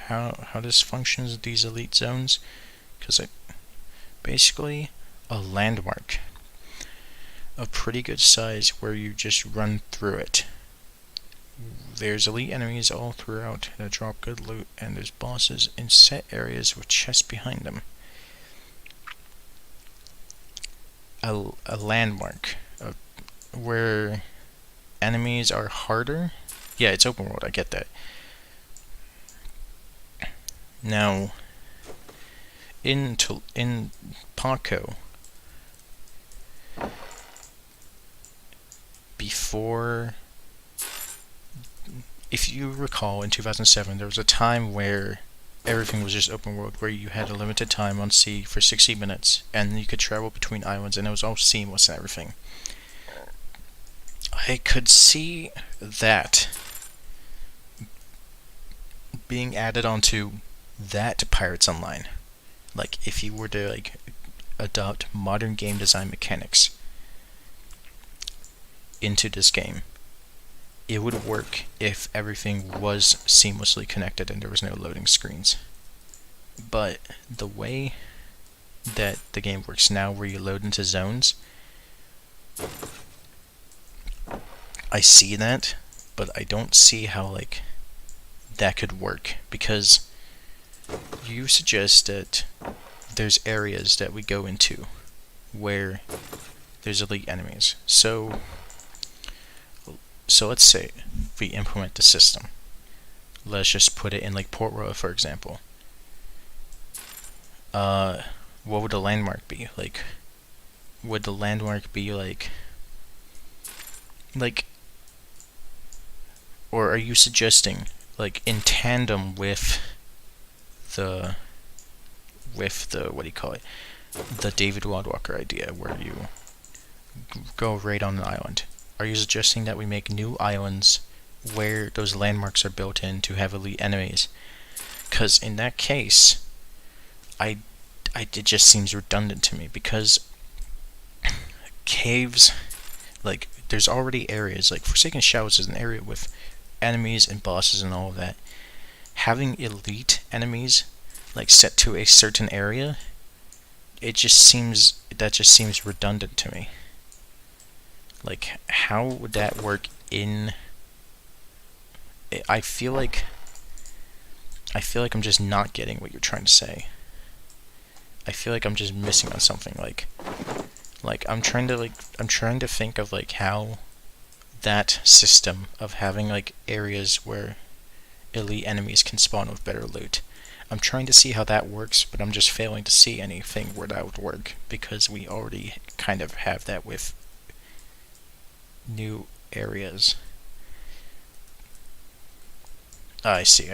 A: how this functions, these elite zones, because basically a landmark, a pretty good size where you just run through it there's elite enemies all throughout that drop good loot, and there's bosses in set areas with chests behind them. A landmark where enemies are harder. Yeah, it's open world, I get that. Now, in Paco, before, if you recall, in 2007, there was a time where everything was just open world, where you had a limited time on sea for 60 minutes, and you could travel between islands, and it was all seamless and everything. I could see that being added onto that Pirates Online. Like, if you were to, like, adopt modern game design mechanics into this game, it would work if everything was seamlessly connected and there was no loading screens. But the way that the game works now, where you load into zones, I see that, but I don't see how, like, that could work, because you suggest that there's areas that we go into where there's elite enemies. So let's say we implement the system. Let's just put it in, like, Port Royal, for example. What would the landmark be? Like, would the landmark be like, or are you suggesting, like, in tandem with the what do you call it? The David Wildwalker idea, where you go right on an island. Are you suggesting that we make new islands where those landmarks are built in to have elite enemies? Because in that case, it just seems redundant to me, because caves, like, there's already areas, like Forsaken Shallows is an area with enemies and bosses and all of that. Having elite enemies, like, set to a certain area, that just seems redundant to me. Like, how would that work in... I feel like I'm just not getting what you're trying to say. I feel like I'm just missing on something. Like I'm trying to think of, like, how that system of having, like, areas where elite enemies can spawn with better loot. I'm trying to see how that works, but I'm just failing to see anything where that would work, because we already kind of have that with new areas. I see.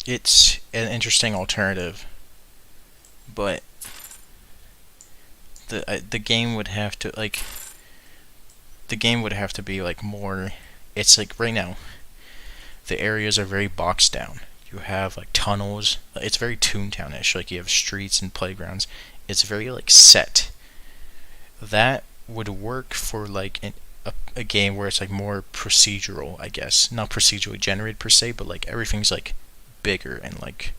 A: It's an interesting alternative, but the game would have to, like, be, like, more. It's like, right now, the areas are very boxed down. You have, like, tunnels. It's very Toontown-ish. Like, you have streets and playgrounds. It's very, like, set. That would work for, like, a game where it's, like, more procedural, I guess. Not procedurally generated per se, but, like, everything's, like, bigger and, like,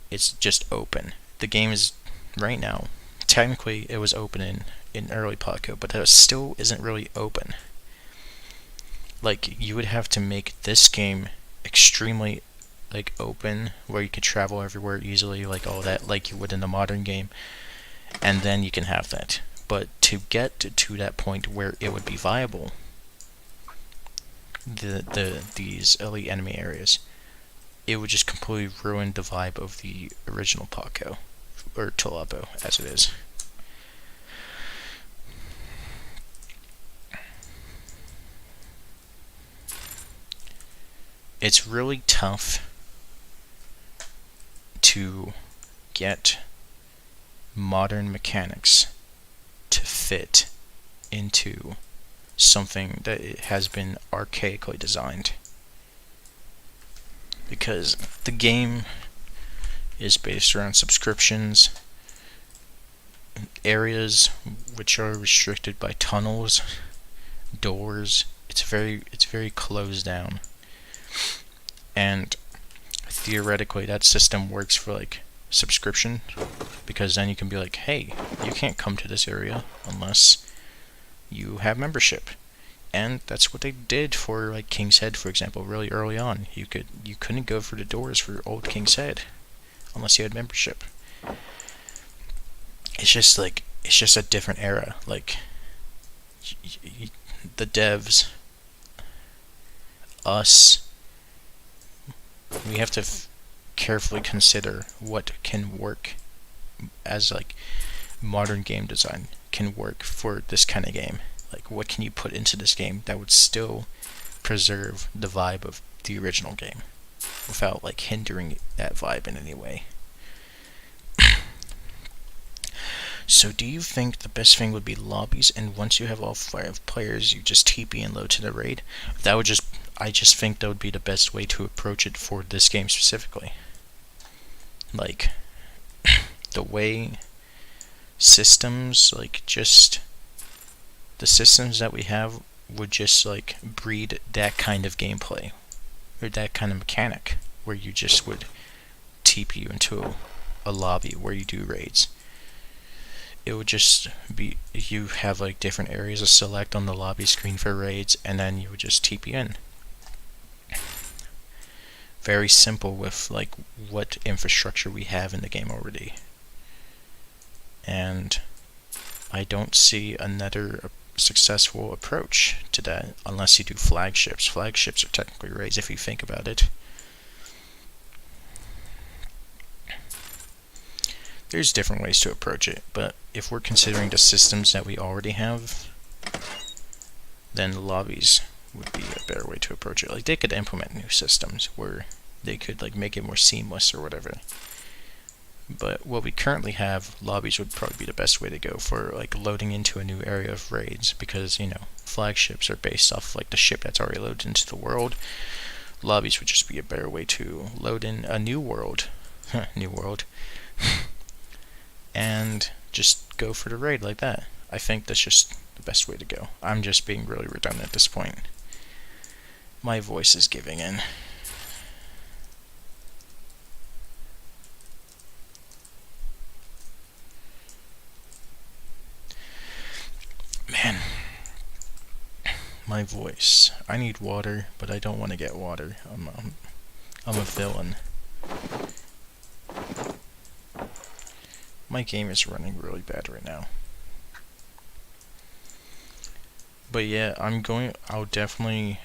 A: it's just open. The game is, right now, technically it was open in early Paco, but it still isn't really open. Like, you would have to make this game extremely, like, open, where you could travel everywhere easily, like, all that, like you would in the modern game, and then you can have that. But to get to that point where it would be viable, these elite enemy areas, it would just completely ruin the vibe of the original Paco, or TLOPO, as it is. It's really tough to get modern mechanics to fit into something that has been archaically designed, because the game is based around subscriptions, areas which are restricted by tunnels, doors. It's very closed down, and theoretically that system works for, like, subscription, because then you can be like, hey, you can't come to this area unless you have membership. And that's what they did for like King's Head, for example, really early on. You couldn't go through the doors for old King's Head unless you had membership. It's just a different era. Like the devs, us, we have to carefully consider what can work as like modern game design can work for this kind of game. Like, what can you put into this game that would still preserve the vibe of the original game without like hindering that vibe in any way? So do you think the best thing would be lobbies, and once you have all 5 players, you just TP and load to the raid? I just think that would be the best way to approach it for this game specifically. Like, the way systems, like, just the systems that we have would just like breed that kind of gameplay or that kind of mechanic where you just would TP you into a lobby where you do raids. It would just be, you have like different areas to select on the lobby screen for raids, and then you would just TP in. Very simple with like what infrastructure we have in the game already. And I don't see another successful approach to that unless you do flagships. Flagships are technically raids if you think about it. There's different ways to approach it, but if we're considering the systems that we already have, then lobbies would be a better way to approach it. Like, they could implement new systems where they could like make it more seamless or whatever. But what we currently have, lobbies would probably be the best way to go for like loading into a new area of raids, because you know, flagships are based off like the ship that's already loaded into the world. Lobbies would just be a better way to load in a new world, new world, and just go for the raid like that. I think that's just the best way to go. I'm just being really redundant at this point. My voice is giving in. Man, my voice. I need water, but I don't want to get water. I'm a villain. My game is running really bad right now. But yeah, I'll definitely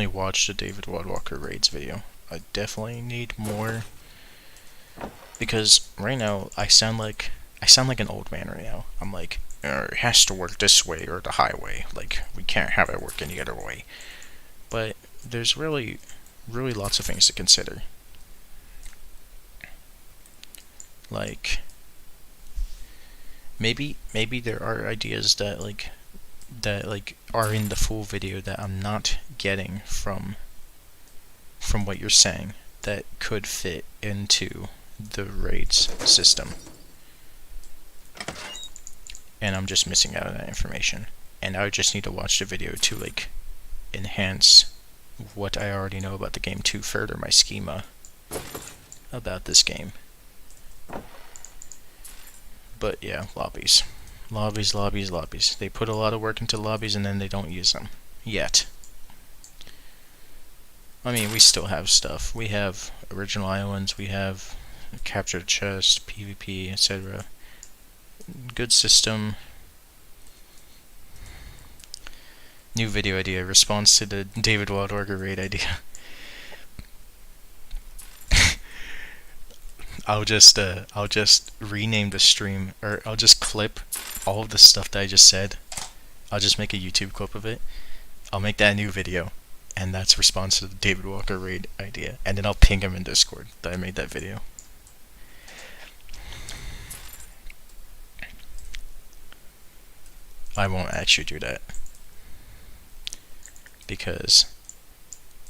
A: watch the David Wadwalker raids video. I definitely need more, because right now I sound like an old man right now. I'm like, it has to work this way or the highway. Like, we can't have it work any other way. But there's really lots of things to consider. Like, maybe there are ideas that are in the full video that I'm not getting from what you're saying that could fit into the raids system. And I'm just missing out on that information. And I would just need to watch the video to like enhance what I already know about the game to further my schema about this game. But yeah, lobbies. Lobbies. They put a lot of work into lobbies and then they don't use them. Yet. I mean, we still have stuff. We have original islands, we have capture the chest, PvP, etc. Good system. New video idea. Response to the David Wildorger raid idea. I'll just rename the stream, or I'll just clip all of the stuff that I just said. I'll just make a YouTube clip of it. I'll make that a new video, and that's response to the David Walker raid idea. And then I'll ping him in Discord that I made that video. I won't actually do that, because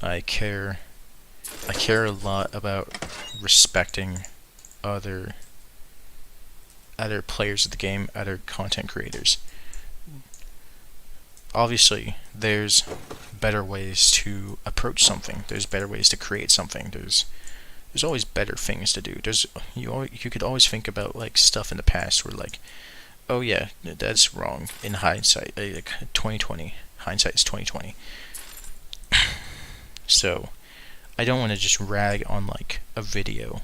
A: I care a lot about respecting other players of the game, other content creators. Obviously, there's better ways to approach something. There's better ways to create something. There's there's always better things to do. You could always think about like stuff in the past where like, oh yeah, that's wrong in hindsight. Like 2020, hindsight is 2020. So I don't want to just rag on like a video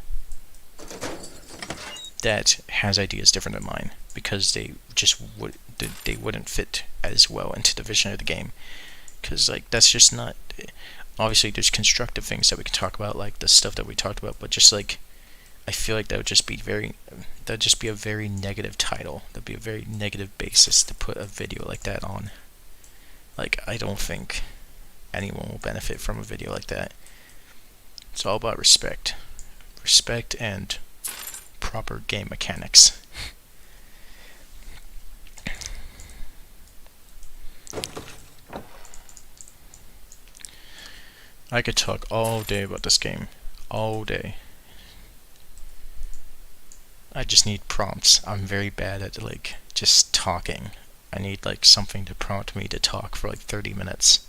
A: that has ideas different than mine because they wouldn't fit as well into the vision of the game. Because like that's just not. Obviously, there's constructive things that we can talk about, like the stuff that we talked about, but just like I feel like that'd just be a very negative title. That'd be a very negative basis to put a video like that on. Like I don't think anyone will benefit from a video like that. It's all about respect and proper game mechanics. I could talk all day about this game. All day. I just need prompts. I'm very bad at like just talking. I need like something to prompt me to talk for like 30 minutes.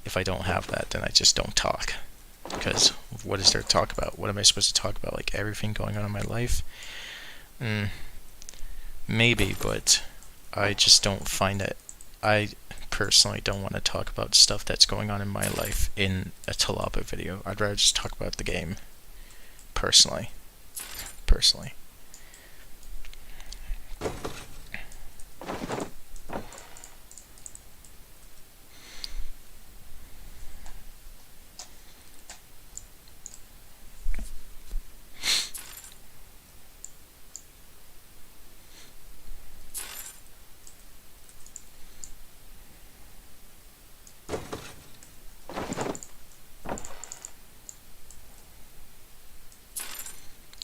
A: If I don't have that, then I just don't talk. Because what is there to talk about? What am I supposed to talk about? Like everything going on in my life? Maybe, but I just don't find that. I personally don't want to talk about stuff that's going on in my life in a TLOPO video. I'd rather just talk about the game. Personally.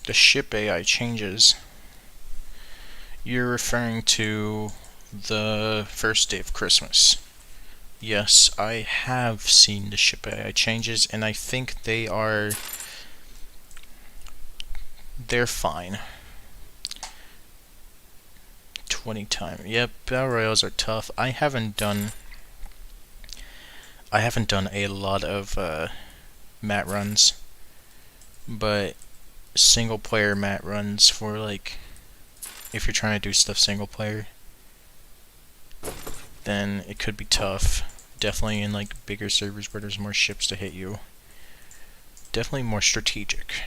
A: The ship AI changes. You're referring to the first day of Christmas. Yes, I have seen the ship AI changes, and I think they're fine. 20 time. Yep, battle royals are tough. I haven't done a lot of mat runs, but single player mat runs for like if you're trying to do stuff single player, then it could be tough. Definitely in like bigger servers where there's more ships to hit you. Definitely more strategic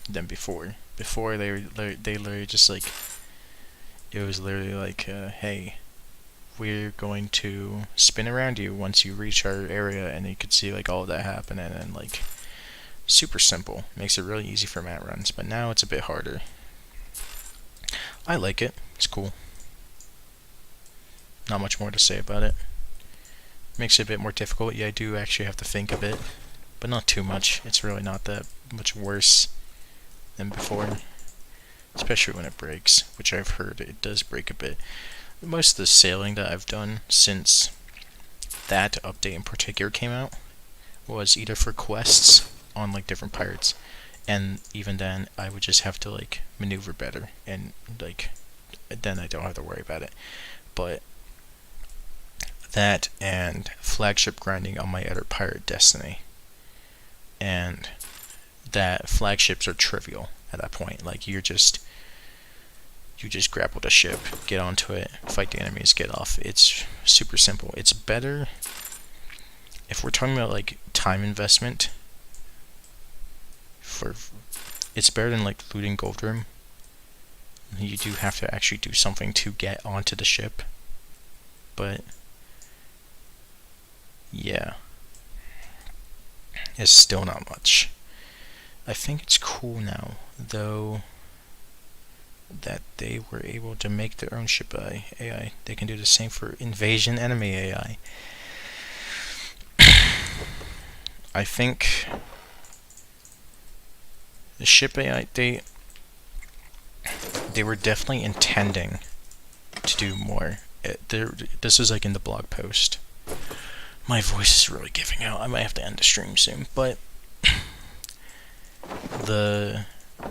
A: than before. Before they literally just like it was literally like hey, we're going to spin around you once you reach our area, and you could see like all of that happen, and then like super simple. Makes it really easy for mat runs, but now it's a bit harder. I like it. It's cool. Not much more to say about it. Makes it a bit more difficult. Yeah, I do actually have to think a bit, but not too much. It's really not that much worse than before. Especially when it breaks, which I've heard it does break a bit. Most of the sailing that I've done since that update in particular came out was either for quests on like different pirates, and even then I would just have to like maneuver better, and like then I don't have to worry about it. But that and flagship grinding on my other pirate destiny, and that flagships are trivial at that point. Like you just grapple the ship, get onto it, fight the enemies, get off. It's super simple. It's better if we're talking about like time investment. It's better than like looting gold room. You do have to actually do something to get onto the ship, but yeah, it's still not much. I think it's cool now though that they were able to make their own ship AI. They can do the same for invasion enemy AI. I think the ship AI, they were definitely intending to do more. This is like in the blog post. My voice is really giving out. I might have to end the stream soon, but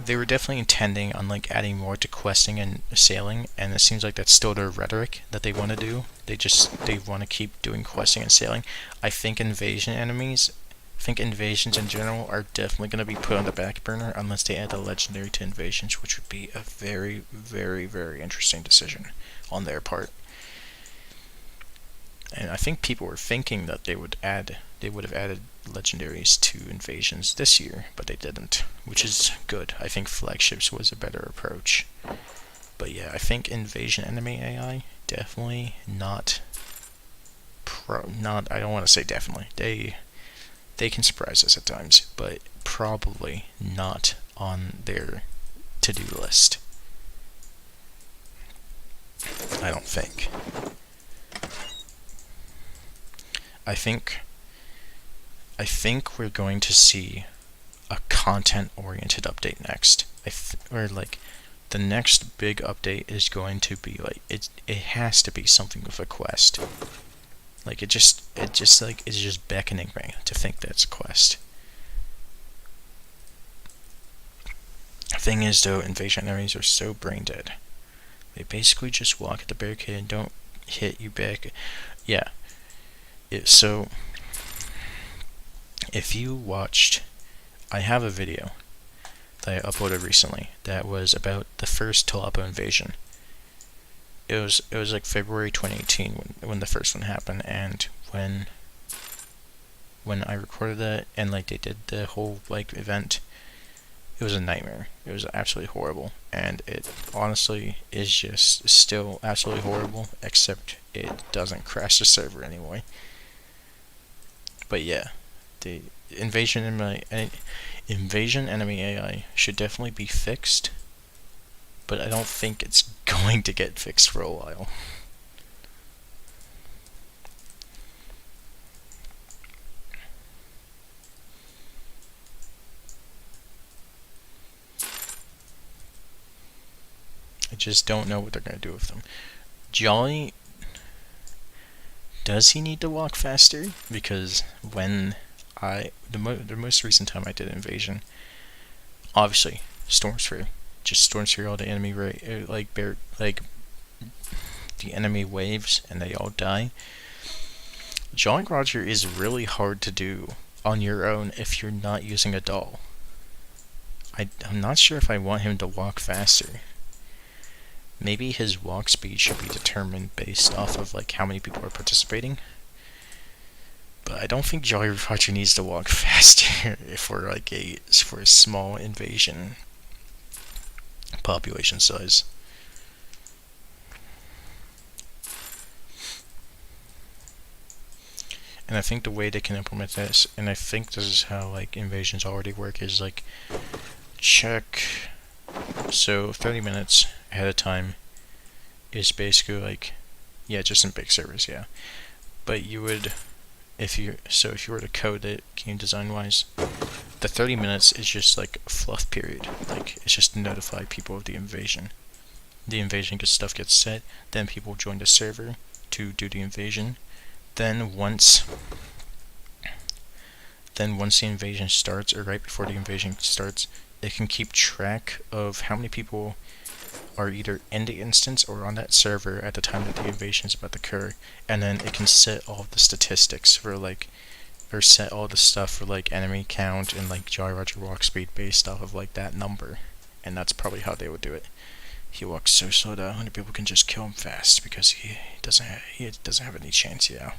A: they were definitely intending on like adding more to questing and sailing, and it seems like that's still their rhetoric that they want to do. They want to keep doing questing and sailing. I think invasion enemies I think invasions in general are definitely going to be put on the back burner unless they add a legendary to invasions, which would be a very, very, very interesting decision on their part. And I think people were thinking that they would have added legendaries to invasions this year, but they didn't, which is good. I think flagships was a better approach. But yeah, I think invasion enemy AI definitely not. I don't want to say definitely. They can surprise us at times, but probably not on their to-do list. I don't think. I think we're going to see a content-oriented update next. Or like the next big update is going to be like it has to be something with a quest. Like it's just beckoning me to think that's a quest. The thing is though, invasion enemies are so brain dead. They basically just walk at the barricade and don't hit you back. Yeah. So if you watched, I have a video that I uploaded recently that was about the first TLOPO invasion. It was like February 2018 when the first one happened, and when I recorded that and like they did the whole like event, it was a nightmare. It was absolutely horrible, and it honestly is just still absolutely horrible, except it doesn't crash the server anyway. But yeah, the invasion enemy AI should definitely be fixed, but I don't think it's going to get fixed for a while. I just don't know what they're going to do with them. Jolly, does he need to walk faster? Because when the most recent time I did invasion, obviously storms through, just storms through all the enemy the enemy waves, and they all die. Jolly Roger is really hard to do on your own if you're not using a doll. I'm not sure if I want him to walk faster. Maybe his walk speed should be determined based off of like how many people are participating. But I don't think Jolly Roger needs to walk faster for a small invasion population size. And I think the way they can implement this, and I think this is how like invasions already work, is like check. So 30 minutes ahead of time is basically like, yeah, just in big servers, yeah. But you would, if you were to code it game design wise, the 30 minutes is just like a fluff period. Like it's just to notify people of the invasion. The invasion stuff gets set, then people join the server to do the invasion. Then once the invasion starts, or right before the invasion starts, it can keep track of how many people are either in the instance or on that server at the time that the invasion is about to occur, and then it can set all the statistics for or set all the stuff for like enemy count and like Jolly Roger walk speed based off of like that number, and that's probably how they would do it. He walks so slow that 100 people can just kill him fast because he doesn't have any chance, yeah.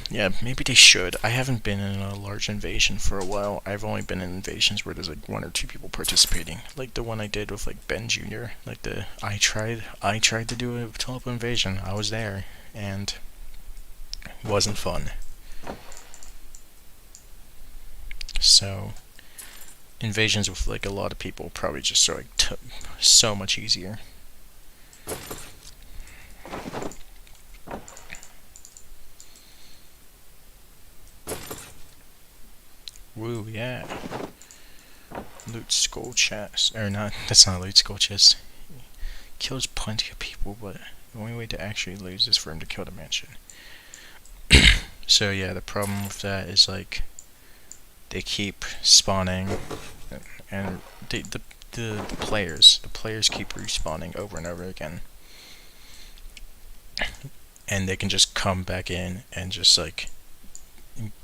A: Yeah, maybe they should. I haven't been in a large invasion for a while. I've only been in invasions where there's like 1 or 2 people participating. Like the one I did with like Ben Jr. Like I tried to do a TLOPO invasion. I was there, and it wasn't fun. So invasions with like a lot of people probably just are like so much easier. Woo, yeah. Loot skull chest. Or not, that's not a loot skull chest. Kills plenty of people, but the only way to actually lose is for him to kill the mansion. So yeah, the problem with that is like they keep spawning, and the players keep respawning over and over again, and they can just come back in and just like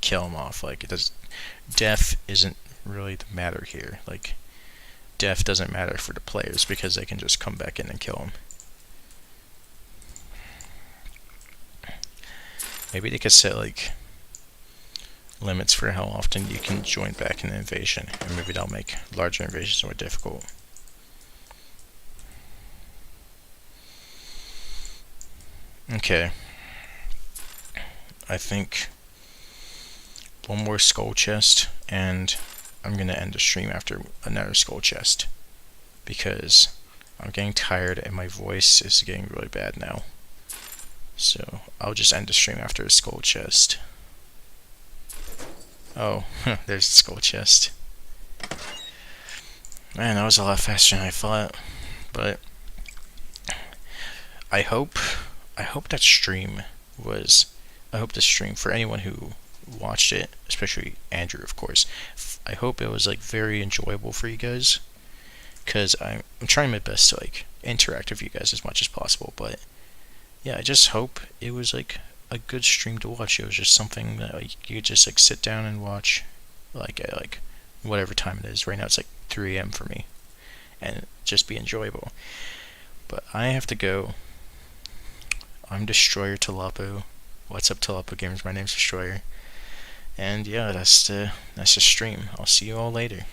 A: kill him off. Like, it does. Death isn't really the matter here. Like, death doesn't matter for the players because they can just come back in and kill him. Maybe they could set like limits for how often you can join back in an invasion, and maybe that'll make larger invasions more difficult. Okay. I think one more skull chest, and I'm gonna end the stream after another skull chest, because I'm getting tired and my voice is getting really bad now. So I'll just end the stream after a skull chest. Oh, there's the skull chest. Man, that was a lot faster than I thought. But I hope that stream was. I hope the stream, for anyone who watched it, especially Andrew, of course, I hope it was like very enjoyable for you guys, because I'm trying my best to like interact with you guys as much as possible. But yeah, I just hope it was like a good stream to watch. It was just something that like, you could just like sit down and watch, like at like whatever time it is. Right now it's like 3 a.m. for me, and just be enjoyable. But I have to go. I'm Destroyer TLOPO. What's up, TLOPO gamers? My name's Destroyer, and yeah, that's the stream. I'll see you all later.